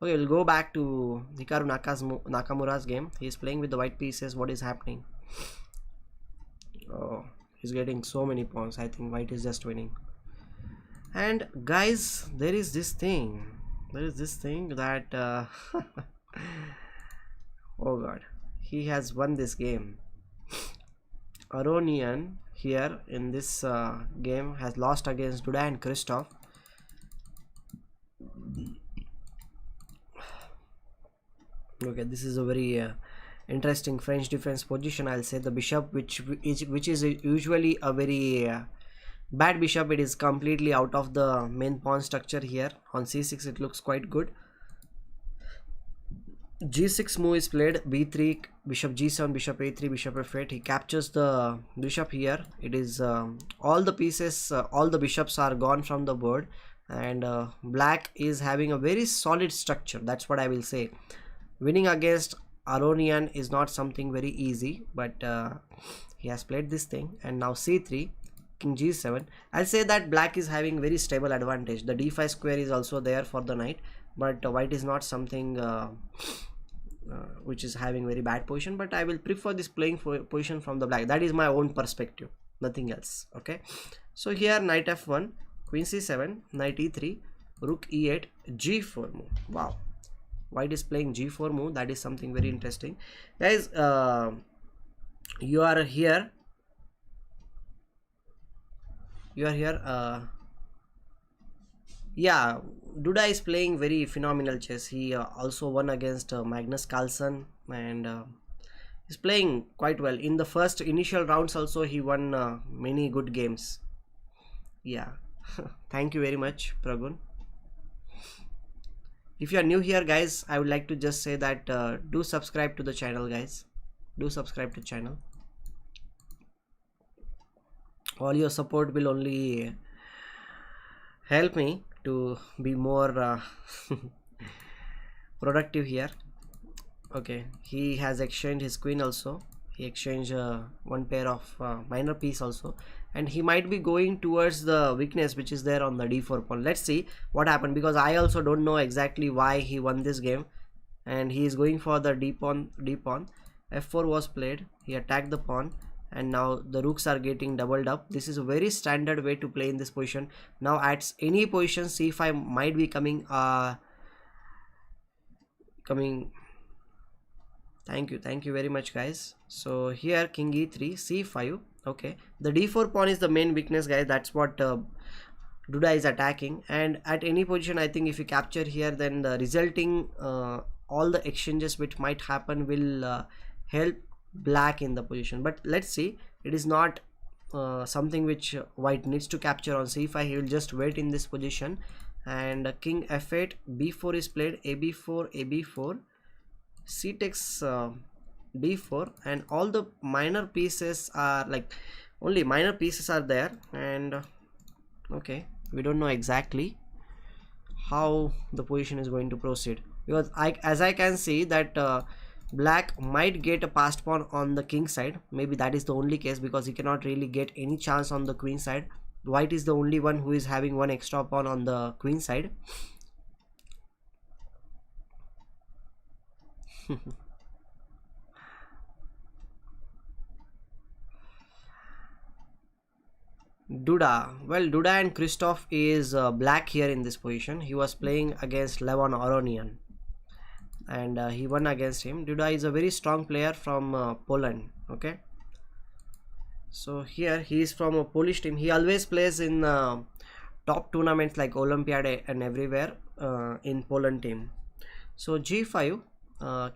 Okay, we'll go back to Hikaru Nakamura's game. He is playing with the white pieces. What is happening? Oh, he's getting so many pawns. I think white is just winning. And guys, there is this thing that oh god, he has won this game. Aronian here in this game has lost against Duda and Christoph. Okay, this is a very interesting French defense position. I'll say the bishop, which is usually a very bad bishop. It is completely out of the main pawn structure. Here on c6 it looks quite good. g6 move is played, b3, bishop g7, bishop a3, bishop f8. He captures the bishop here. It is all the pieces, all the bishops are gone from the board, and black is having a very solid structure. That's what I will say. Winning against Aronian is not something very easy, but he has played this thing. And now c3, king g7. I'll say that black is having very stable advantage. The d5 square is also there for the knight, but white is not something which is having very bad position. But I will prefer this playing position from the black. That is my own perspective, nothing else. Okay, so here knight f1, queen c7, knight e3, rook e8, g4 move. Wow, white is playing g4 move. That is something very interesting, guys. You are here yeah, Duda is playing very phenomenal chess. He also won against Magnus Carlsen, and he's playing quite well. In the first initial rounds also he won many good games. Yeah. Thank you very much, Pragun. If you are new here, guys, I would like to just say that do subscribe to the channel, guys. Do subscribe to the channel. All your support will only help me to be more productive here. Okay, he has exchanged his queen also. He exchanged one pair of minor piece also, and he might be going towards the weakness which is there on the d4 pawn. Let's see what happened, because I also don't know exactly why he won this game. And he is going for the d pawn. f4 was played. He attacked the pawn, and now the rooks are getting doubled up. This is a very standard way to play in this position. Now at any position c5 might be coming. Thank you very much, guys. So here king e3, c5. Okay, the d4 pawn is the main weakness, guys. That's what Duda is attacking. And at any position, I think if you capture here, then the resulting all the exchanges which might happen will help black in the position. But let's see, it is not something which white needs to capture on c5. He will just wait in this position, and king f8, b4 is played, ab4, ab4, c takes d4, and all the minor pieces are like, only minor pieces are there. And okay, we don't know exactly how the position is going to proceed, because as I can see that black might get a passed pawn on the king side. Maybe that is the only case, because he cannot really get any chance on the queen side. White is the only one who is having one extra pawn on the queen side. Duda, well, Duda and Christoph is black here in this position. He was playing against Levon Aronian, and he won against him. Duda is a very strong player from Poland. Okay, so here he is from a Polish team. He always plays in top tournaments like Olympiad and everywhere in Poland team. So g5,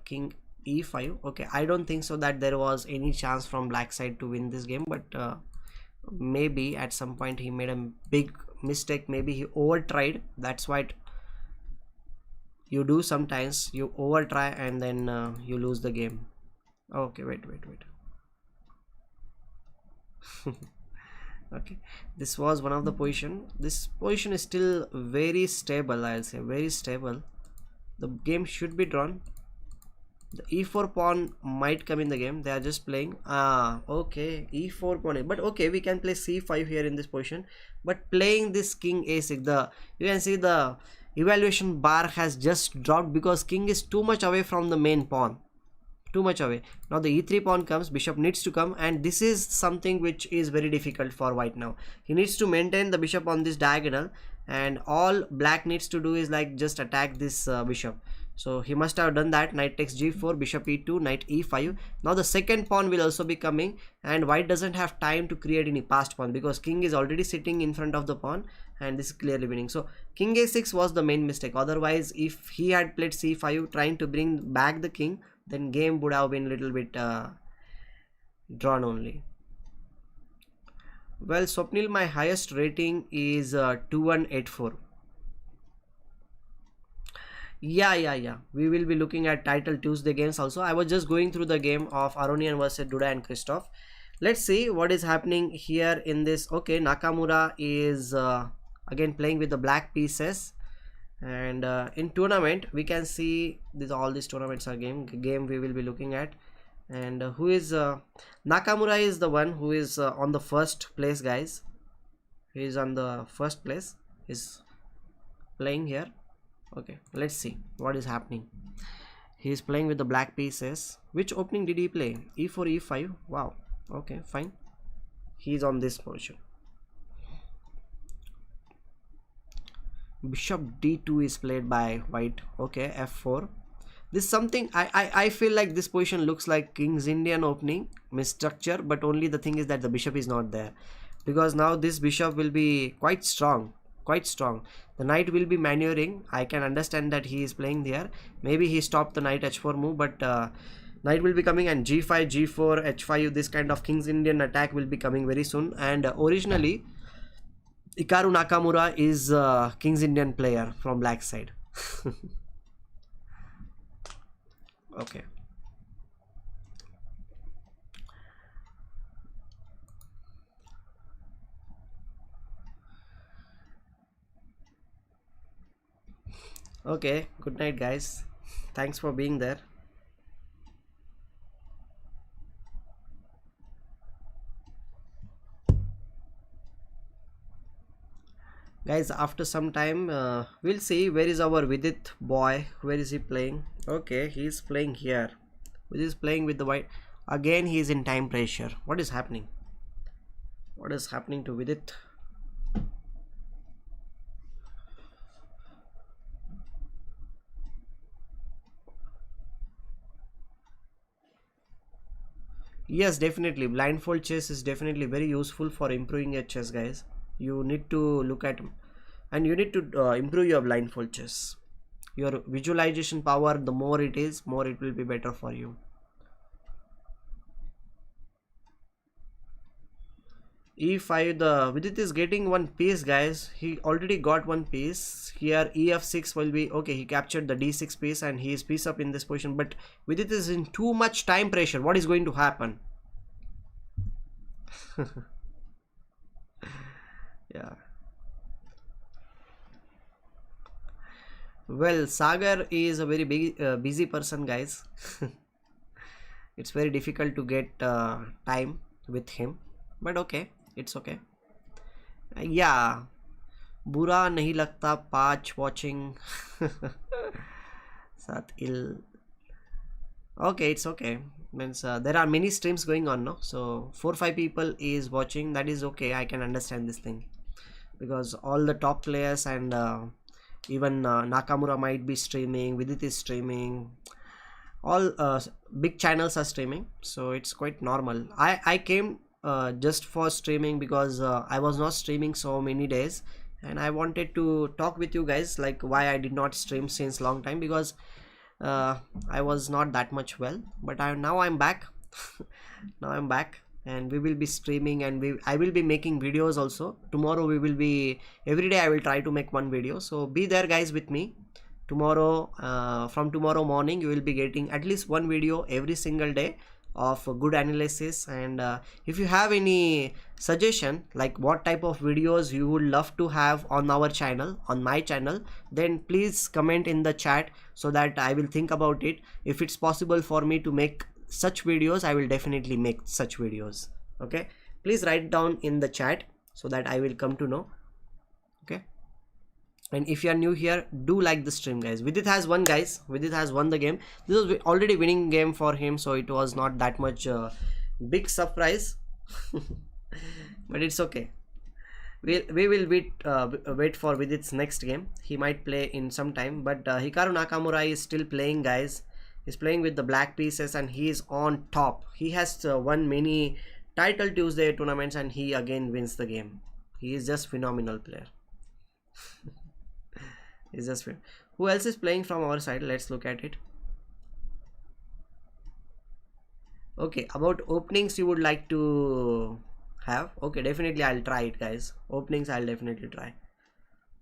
king e5. Okay, I don't think so that there was any chance from black side to win this game, but maybe at some point he made a big mistake. Maybe he over tried. That's what you do sometimes, you over try and then you lose the game. Okay, wait. Okay, this was one of the position. This position is still very stable, I'll say, very stable. The game should be drawn. The e4 pawn might come in the game. They are just playing okay, e4 pawn, but okay, we can play c5 here in this position. But playing this king a6, you can see the evaluation bar has just dropped, because king is too much away from the main pawn, too much away. Now the e3 pawn comes, bishop needs to come, and this is something which is very difficult for white. Now he needs to maintain the bishop on this diagonal, and all black needs to do is like just attack this bishop. So he must have done that. Knight takes g4, bishop e2, knight e5. Now the second pawn will also be coming, and white doesn't have time to create any passed pawn, because king is already sitting in front of the pawn, and this is clearly winning. So king a6 was the main mistake. Otherwise, if he had played c5 trying to bring back the king, then game would have been a little bit drawn only. Well, Swapnil, my highest rating is 2184. Yeah, we will be looking at title Tuesday games also. I was just going through the game of Aronian versus Duda and Christoph. Let's see what is happening here in this. Okay, Nakamura is again playing with the black pieces, and in tournament we can see this, all these tournaments are game we will be looking at. And who is Nakamura is the one who is on the first place, guys. He is on the first place, he's playing here. Okay, let's see what is happening. He is playing with the black pieces. Which opening did he play? e4, e5. Wow, okay, fine. He is on this position. Bishop d2 is played by white. Okay, f4. This is something I feel like this position looks like King's Indian opening misstructure, but only the thing is that the bishop is not there, because now this bishop will be quite strong. The knight will be maneuvering. I can understand that he is playing there. Maybe he stopped the knight h4 move, but knight will be coming, and g5, g4, h5, this kind of King's Indian attack will be coming very soon. And originally Hikaru Nakamura is King's Indian player from black side. Okay. Okay, good night guys. Thanks for being there. Guys, after some time we'll see where is our Vidit boy. Where is he playing? Okay, he is playing here. He is playing with the white. Again he is in time pressure. What is happening? What is happening to Vidit? Yes, definitely blindfold chess is definitely very useful for improving your chess, guys. You need to look at, and you need to improve your blindfold chess. Your visualization power, the more it is, more it will be better for you. E5, the Vidit is getting one piece, guys. He already got one piece. Here EF6 will be okay. He captured the D6 piece and he is piece up in this position, but Vidit is in too much time pressure. What is going to happen? Yeah. Well, Sagar is a very big busy person, guys. It's very difficult to get time with him, but okay, it's okay. Yeah, बुरा नहीं लगता पाँच watching. साथ इल. Okay, it's okay. Means there are many streams going on, no? So 4-5 people is watching. That is okay. I can understand this thing because all the top players and even Nakamura might be streaming. Vidit is streaming. All big channels are streaming, so it's quite normal. I came just for streaming because I was not streaming so many days, and I wanted to talk with you guys like why I did not stream since long time, because I was not that much well, but now I'm back. Now I'm back and we will be streaming, and I will be making videos also. Tomorrow we will be, every day I will try to make one video, so be there guys with me. Tomorrow, from tomorrow morning you will be getting at least one video every single day of good analysis. And if you have any suggestion like what type of videos you would love to have on our channel, on my channel, then please comment in the chat so that I will think about it. If it's possible for me to make such videos, I will definitely make such videos. Okay, please write down in the chat so that I will come to know. Okay, and if you are new here, do like the stream, guys. Vidit has won, guys. Vidit has won the game. This was already winning game for him, so it was not that much big surprise. But it's okay. We will wait for Vidit's next game. He might play in some time, but Hikaru Nakamura is still playing, guys. He's playing with the black pieces and he is on top. He has won many Title Tuesday tournaments and he again wins the game. He is just phenomenal player. He's just who else is playing from our side? Let's look at it. Okay, about openings you would like to have. Okay, definitely I'll try it, guys. Openings I'll definitely try.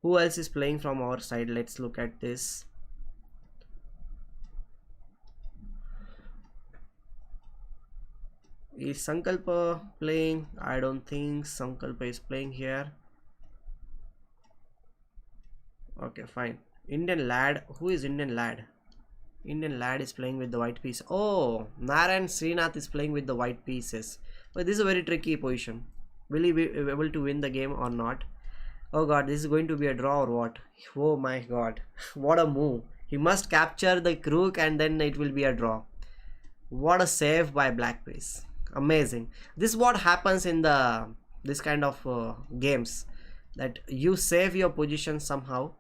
Who else is playing from our side? Let's look at this. Is Sankalpa playing? I don't think Sankalpa is playing here. Okay, fine. Indian lad. Who is Indian lad? Indian lad is playing with the white piece. Oh, Narayan Srinath is playing with the white pieces. But this is a very tricky position. Will he be able to win the game or not? Oh god, this is going to be a draw or what? Oh my god. What a move. He must capture the rook and then it will be a draw. What a save by black piece. Amazing. This is what happens in this kind of games, that you save your position somehow.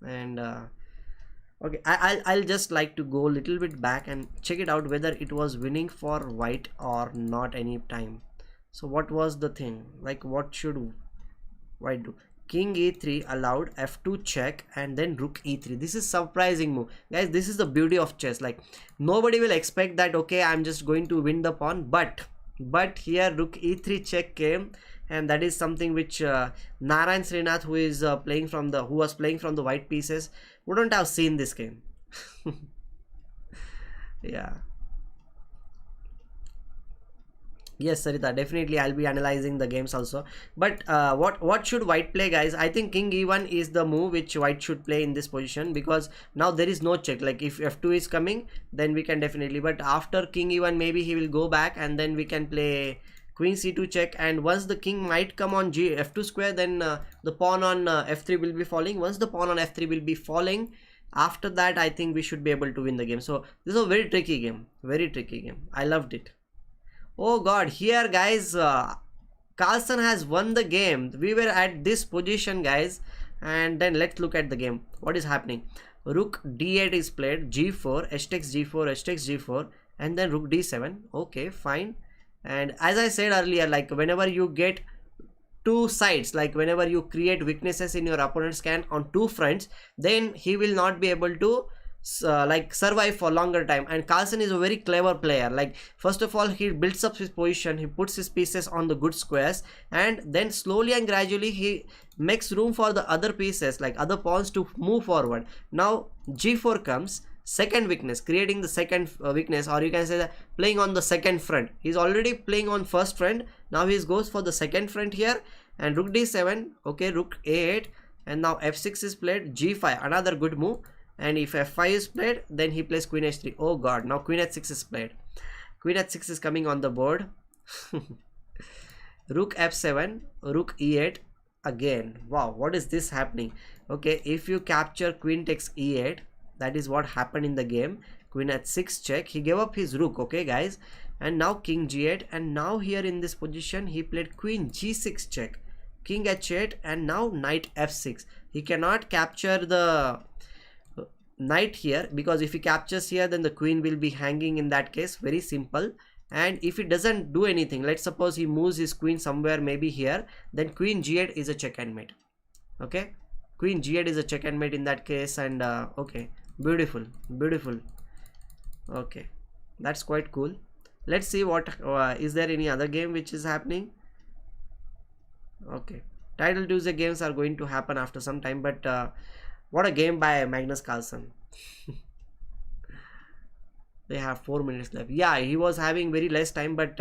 And okay, I'll just like to go a little bit back and check it out whether it was winning for white or not any time. So what was the thing, like what should white do? King e3 allowed, f2 check, and then rook e3. This is surprising move, guys. This is the beauty of chess. Like nobody will expect that, okay, I'm just going to win the pawn, but here rook e3 check came, and that is something which Narayan Srinath, who was playing from the white pieces, wouldn't have seen this game. Yeah. Yes, Sarita, definitely I'll be analyzing the games also. But what should white play, guys? I think king e1 is the move which white should play in this position, because now there is no check. Like if f2 is coming, then we can definitely, but after king e1 maybe he will go back and then we can play queen c2 check, and once the king might come on f2 square, then the pawn on f3 will be falling. Once the pawn on f3 will be falling, after that I think we should be able to win the game. So this is a very tricky game, very tricky game. I loved it. Oh god, here guys, Carlsen has won the game. We were at this position, guys, and then let's look at the game. What is happening? Rook d8 is played, g4, h takes g4, h takes g4, and then rook d7. Okay, fine. And as I said earlier, like whenever you get two sides, like whenever you create weaknesses in your opponent's camp on two fronts, then he will not be able to like survive for longer time. And Carlsen is a very clever player. Like first of all, he builds up his position, he puts his pieces on the good squares, and then slowly and gradually he makes room for the other pieces, like other pawns, to move forward. Now g4 comes, second weakness, creating the second weakness, or you can say that playing on the second front. He's already playing on first front, now he goes for the second front here. And rook d7, okay, rook a8, and now f6 is played, g5, another good move. And if f5 is played, then he plays queen h3. Oh god, now queen h6 is played. Queen h6 is coming on the board. Rook f7, rook e8 again. Wow, what is this happening? Okay, if you capture queen takes e8, that is what happened in the game. Queen h6 check, he gave up his rook, okay guys. And now king g8, and now here in this position he played queen g6 check, king h8, and now knight f6. He cannot capture the knight here, because if he captures here, then the queen will be hanging in that case. Very simple. And if he doesn't do anything, let's suppose he moves his queen somewhere, maybe here, then queen g8 is a check and mate. Okay, queen g8 is a check and mate in that case. And okay, beautiful, beautiful. Okay, that's quite cool. Let's see what is there any other game which is happening. Okay, Title Tuesday games are going to happen after some time, but what a game by Magnus Carlsen. They have 4 minutes left. Yeah, he was having very less time, but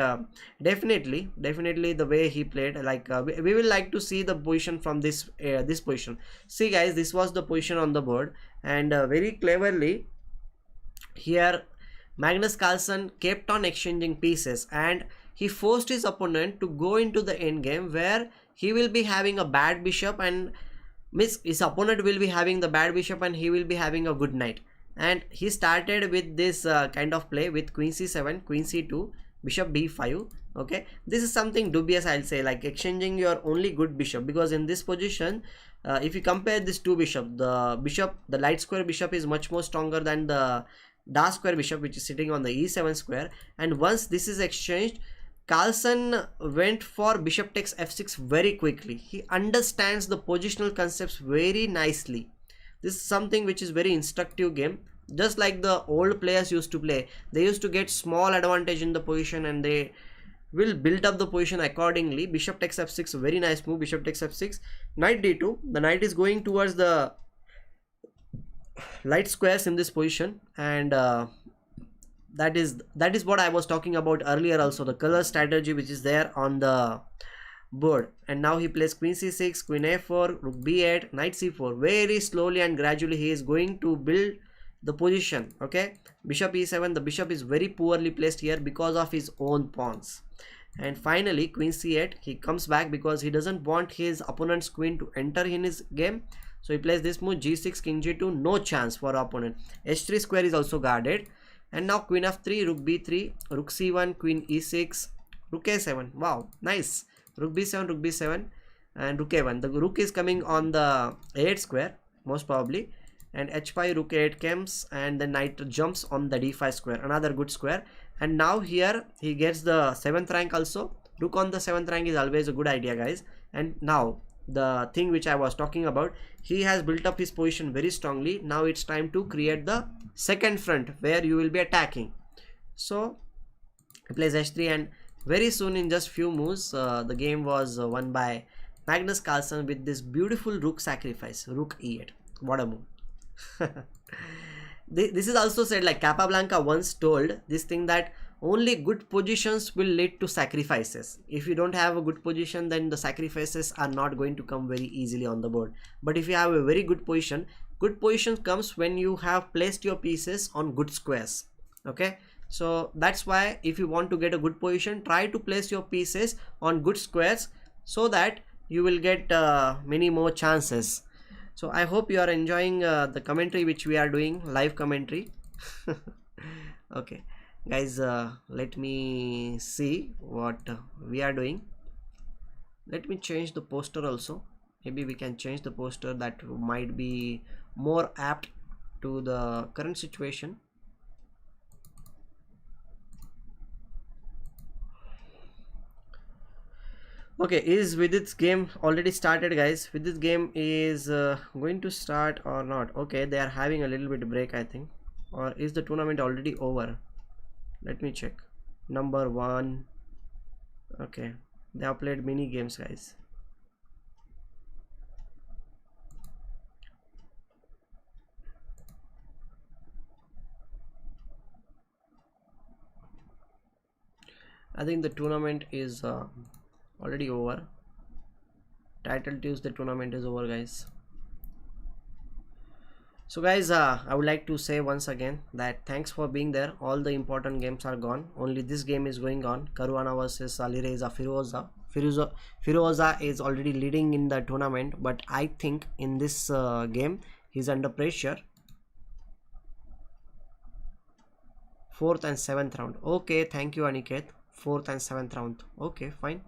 definitely the way he played, like we will like to see the position from this position. See guys, this was the position on the board, and very cleverly here Magnus Carlsen kept on exchanging pieces, and he forced his opponent to go into the endgame where he will be having a bad bishop, and his opponent will be having the bad bishop, and he will be having a good knight. And he started with this kind of play with queen c7, queen c2, bishop b5. Okay, this is something dubious, I'll say, like exchanging your only good bishop, because in this position if you compare these two bishops, the light square bishop is much more stronger than the dark square bishop, which is sitting on the e7 square. And once this is exchanged, Carlsen went for bishop takes f6 very quickly. He understands the positional concepts very nicely. This is something which is very instructive game. Just like the old players used to play, they used to get small advantage in the position and they will build up the position accordingly. Bishop takes f6, very nice move. Bishop takes f6, knight d2. The knight is going towards the light squares in this position, and that is what I was talking about earlier also, the color strategy which is there on the board. And now he plays queen c6, queen a4, rook b8, knight c4. Very slowly and gradually he is going to build the position. Okay, bishop e7, the bishop is very poorly placed here because of his own pawns. And finally queen c8, he comes back because he doesn't want his opponent's queen to enter in his game. So he plays this move, g6, king g2, no chance for opponent. h3 square is also guarded. And now queen f3, rook b3, rook c1, queen e6, rook a7. Wow, nice. Rook b7, and rook a1. The rook is coming on the a8 square, most probably. And h5, rook a8 comes, and the knight jumps on the d5 square, another good square. And now here he gets the 7th rank also. Rook on the 7th rank is always a good idea, guys. And now the thing which I was talking about, he has built up his position very strongly. Now it's time to create the second front where you will be attacking. So he plays h3, and very soon, in just few moves, the game was won by Magnus Carlsen with this beautiful rook sacrifice, rook e8. What a move. This is also said, like Capablanca once told this thing, that only good positions will lead to sacrifices. If you don't have a good position, then the sacrifices are not going to come very easily on the board. But if you have a very good position comes when you have placed your pieces on good squares. Okay, so that's why if you want to get a good position, try to place your pieces on good squares so that you will get many more chances. So I hope you are enjoying the commentary which we are doing, live commentary. Okay guys, let me see what we are doing. Let me change the poster also. Maybe we can change the poster, that might be more apt to the current situation. Okay, is Vidit's game already started, guys? Vidit's game is going to start or not? Okay, they are having a little bit break, I think. Or is the tournament already over? Let me check. Number one. Okay, they have played mini games, guys. I think the tournament is already over. Title Tuesday tournament is over, guys. So guys, I would like to say once again that thanks for being there. All the important games are gone. Only this game is going on. Caruana versus Alireza Firouzja. Firouzja is already leading in the tournament, but I think in this game he's under pressure. 4th and 7th round. Okay, thank you Aniket. 4th and 7th round. Okay, fine.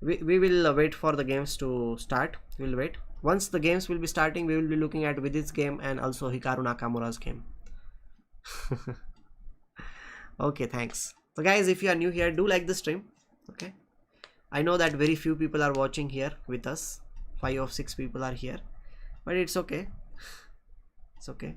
We will wait for the games to start. We'll wait. Once the games will be starting, we will be looking at Vidit's game and also Hikaru Nakamura's game. Okay, thanks. So guys, if you are new here, do like the stream. Okay, I know that very few people are watching here with us. 5 of 6 people are here, but it's okay. It's okay.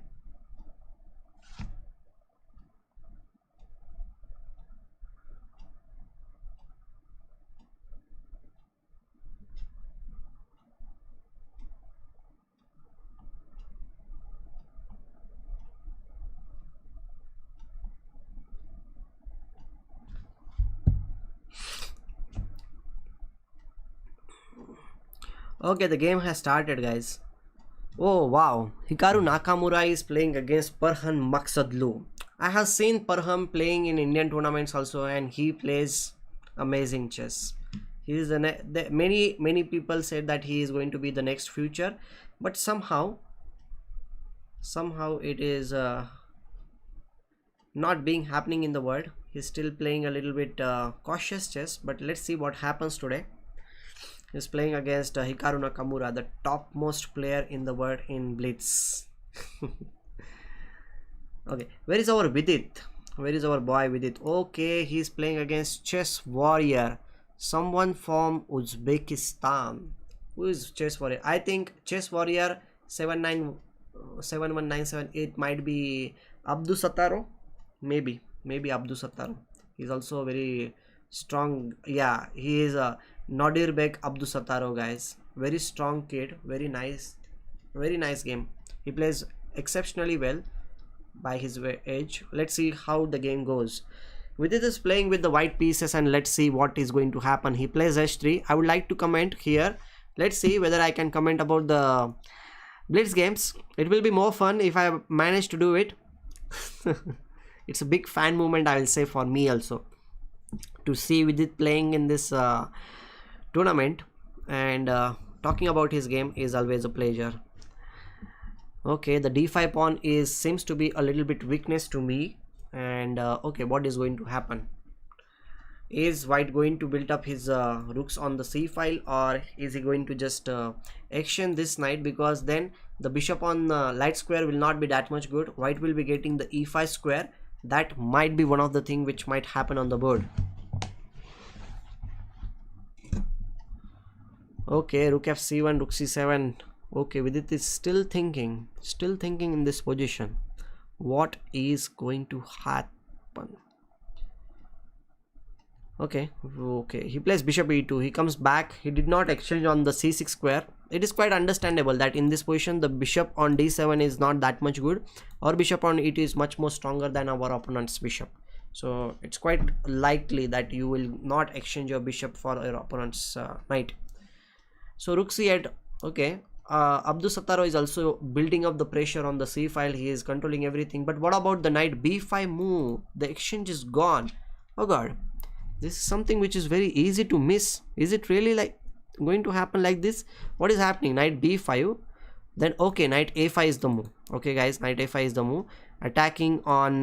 Okay, the game has started, guys. Oh wow, Hikaru Nakamura is playing against Parhan Maqsadlu. I have seen Parham playing in Indian tournaments also, and he plays amazing chess. He is many people said that he is going to be the next future, but somehow it is not being happening in the world. He's still playing a little bit cautious chess, but let's see what happens today. He's playing against Hikaru Nakamura, the topmost player in the world in Blitz. Okay, where is our Vidit? Where is our boy Vidit? Okay, he's playing against Chess Warrior, someone from Uzbekistan. Who is Chess Warrior? I think Chess Warrior 71978 might be Abdusataro. Maybe Abdus Sattar. He's also very strong. Yeah, he is a Nadirbek Abdus Sattaro, guys. Very strong kid. Very nice game. He plays exceptionally well by his age. Let's see how the game goes. Vidit is playing with the white pieces, and let's see what is going to happen. He plays h3. I would like to comment here. Let's see whether I can comment about the Blitz games. It will be more fun if I manage to do it. It's a big fan moment, I will say, for me also, to see Vidit playing in this tournament, and talking about his game is always a pleasure. Okay, the d5 pawn seems to be a little bit weakness to me, and okay, what is going to happen? Is white going to build up his rooks on the c file, or is he going to just exchange this knight? Because then the bishop on light square will not be that much good. White will be getting the e5 square. That might be one of the things which might happen on the board. Okay, rook f7, rook c7. Okay, Vidit is still thinking in this position. What is going to happen? Okay, he plays bishop e2. He comes back. He did not exchange on the c6 square. It is quite understandable that in this position the bishop on d7 is not that much good. Our bishop on e2 is much more stronger than our opponent's bishop. So it's quite likely that you will not exchange your bishop for your opponent's knight. So rook c8. Okay, Abdus Sattaro is also building up the pressure on the c file. He is controlling everything. But what about the knight b5 move? The exchange is gone. Oh god, this is something which is very easy to miss. Is it really like going to happen like this? What is happening? Knight b5. Then okay, knight a5 is the move. Okay guys, knight a5 is the move. Attacking on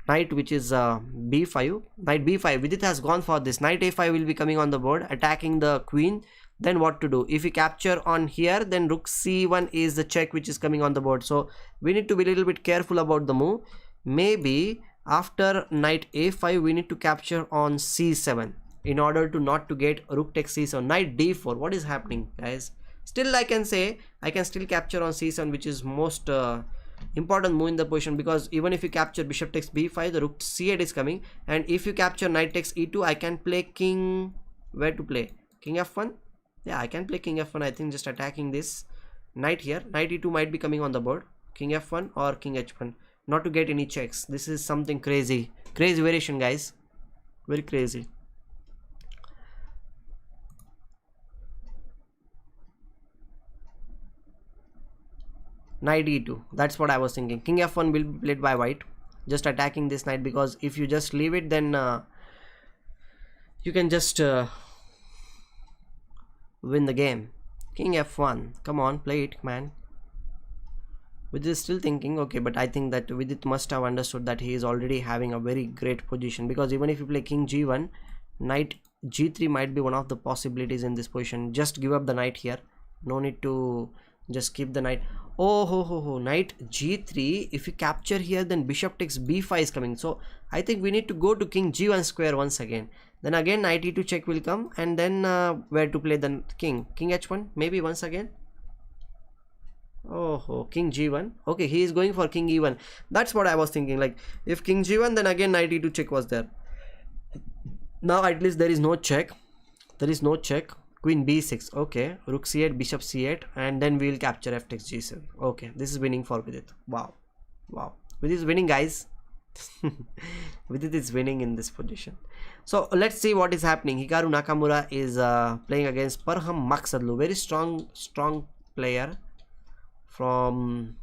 knight which is b5. Knight b5. Vidit has gone for this. Knight a5 will be coming on the board, attacking the queen. Then what to do? If we capture on here, then rook c1 is the check which is coming on the board. So we need to be a little bit careful about the move. Maybe after knight a5 we need to capture on c7. in order to not to get rook takes c7. Knight d4. What is happening, guys? Still I can say I can still capture on c7, which is most important move in the position, because even if you capture bishop takes b5, the rook c8 is coming, and if you capture knight takes e2, I can play king. Where to play? King f1. Yeah, I can play king f1. I think just attacking this knight here. Knight e2 might be coming on the board. King f1 or king h1, not to get any checks. This is something crazy variation, guys, very crazy. Knight e2, that's what I was thinking. King f1 will be played by white, just attacking this knight, because if you just leave it, then you can just win the game. King f1, come on, play it, man. Vidit is still thinking. Okay, but I think that Vidit must have understood that he is already having a very great position, because even if you play king g1, knight g3 might be one of the possibilities in this position. Just give up the knight here, no need to just keep the knight. Oh ho, knight g3. If you capture here, then bishop takes b5 is coming. So I think we need to go to king g1 square once again. Then again knight e2 check will come, and then where to play the king h1 maybe once again. Oh, king g1. Okay, he is going for king e1. That's what I was thinking. Like, if king g1, then again knight e2 check was there. Now at least there is no check. There is no check. Queen b6. Okay, rook c8, bishop c8, and then we will capture f takes g7. Okay, this is winning for Vidit. Wow. Vidit is winning, guys. Vidit is winning in this position. So let's see what is happening. Hikaru Nakamura is playing against Parham Maksadlu. Very strong player from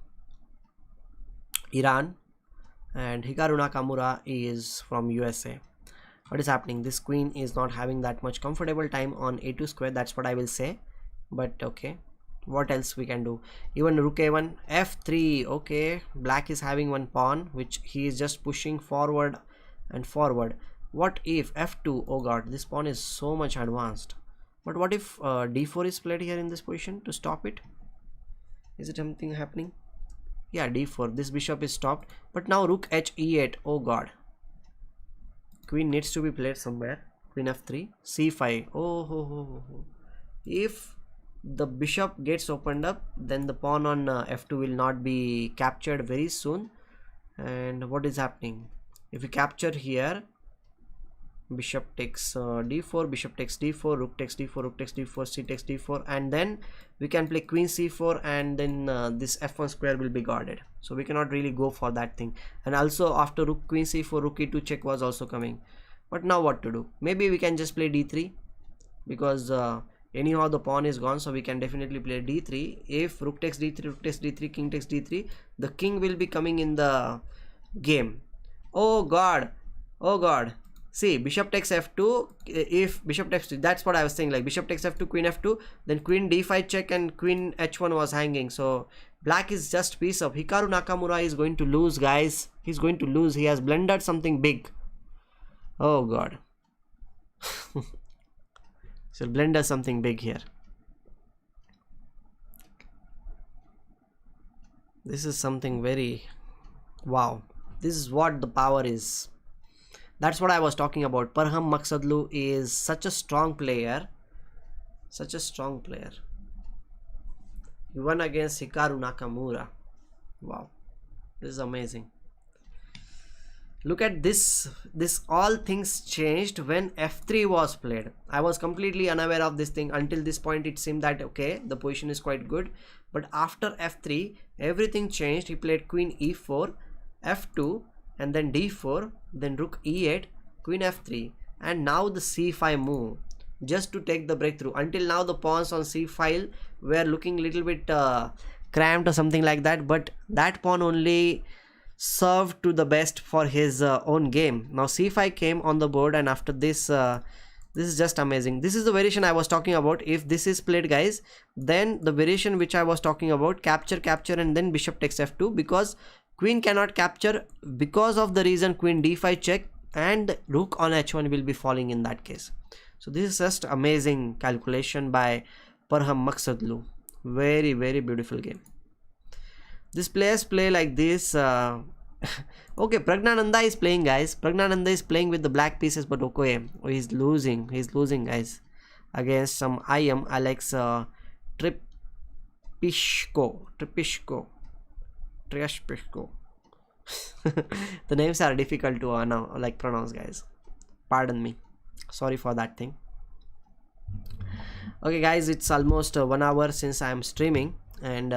Iran, and Hikaru Nakamura is from USA. What is happening? This queen is not having that much comfortable time on a2 square. That's what I will say. But okay, what else we can do? Even rook a1, f3. Okay, black is having one pawn which he is just pushing forward and forward. What if f2? Oh god, this pawn is so much advanced. But what if d4 is played here in this position to stop it? Is it something happening? Yeah, d4. This bishop is stopped. But now rook h e8. Oh god, queen needs to be played somewhere. Queen f3, c5. Oh. If the bishop gets opened up, then the pawn on f2 will not be captured very soon. And what is happening? If we capture here, bishop takes d4, bishop takes d4, rook takes d4, rook takes d4, c takes d4, and then we can play queen c4, and then this f1 square will be guarded. So we cannot really go for that thing. And also after rook queen c4, rook e2 check was also coming. But now what to do? Maybe we can just play d3, because anyhow the pawn is gone, so we can definitely play d3. If rook takes d3, rook takes d3, king takes d3, the king will be coming in the game. Oh god, see, bishop takes f2. If bishop takes, that's what I was saying, like bishop takes f2, queen f2, then queen d5 check, and queen h1 was hanging. So black is just piece up. Hikaru Nakamura is going to lose, guys. He's going to lose. He has blundered something big. Oh god. So blunder something big here. This is something very wow. This is what the power is. That's what I was talking about. Parham Maksadlu is such a strong player. Such a strong player. He won against Hikaru Nakamura. Wow. This is amazing. Look at this. This all things changed when f3 was played. I was completely unaware of this thing. Until this point it seemed that okay, the position is quite good. But after f3, everything changed. He played queen e4, f2, and then d4, then rook e8, queen f3, and now the c5 move, just to take the breakthrough. Until now the pawns on c5 were looking little bit cramped or something like that, but that pawn only served to the best for his own game. Now c5 came on the board, and after this this is just amazing. This is the variation I was talking about. If this is played, guys, then the variation which I was talking about, capture, and then bishop takes f2, because queen cannot capture, because of the reason queen d5 check, and rook on h1 will be falling in that case. So this is just amazing calculation by Parham Maksadlu. Very beautiful game. These players play like this Okay, Pragnananda is playing, guys. Pragnananda is playing with the black pieces, but okay, he's losing. He's losing, guys, against some IM Alex Tripishko. The names are difficult to like pronounce, guys. Pardon me. Sorry for that thing. Okay, guys, it's almost 1 hour since I am streaming, and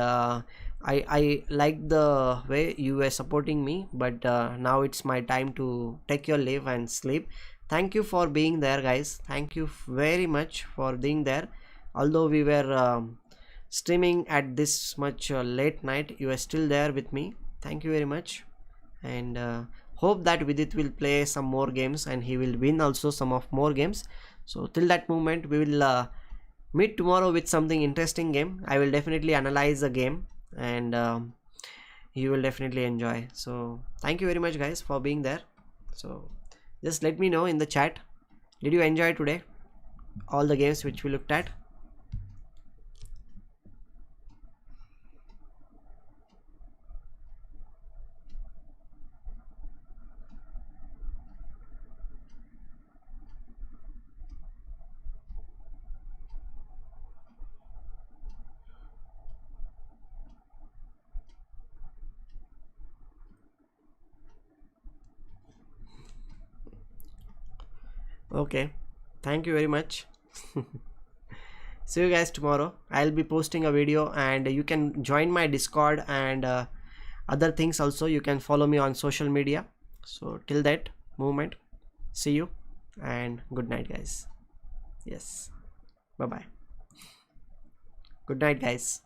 I like the way you were supporting me, but now it's my time to take your leave and sleep. Thank you for being there, guys. Thank you very much for being there. Although we were streaming at this much late night, you are still there with me. Thank you very much, and hope that Vidit will play some more games and he will win also some of more games. So till that moment, we will meet tomorrow with something interesting game. I will definitely analyze the game, and you will definitely enjoy. So thank you very much, guys, for being there. So just let me know in the chat, did you enjoy today all the games which we looked at? Okay, thank you very much. See you guys tomorrow. I'll be posting a video, and you can join my Discord and other things also. You can follow me on social media. So till that moment, see you and good night, guys. Yes, bye bye. Good night, guys.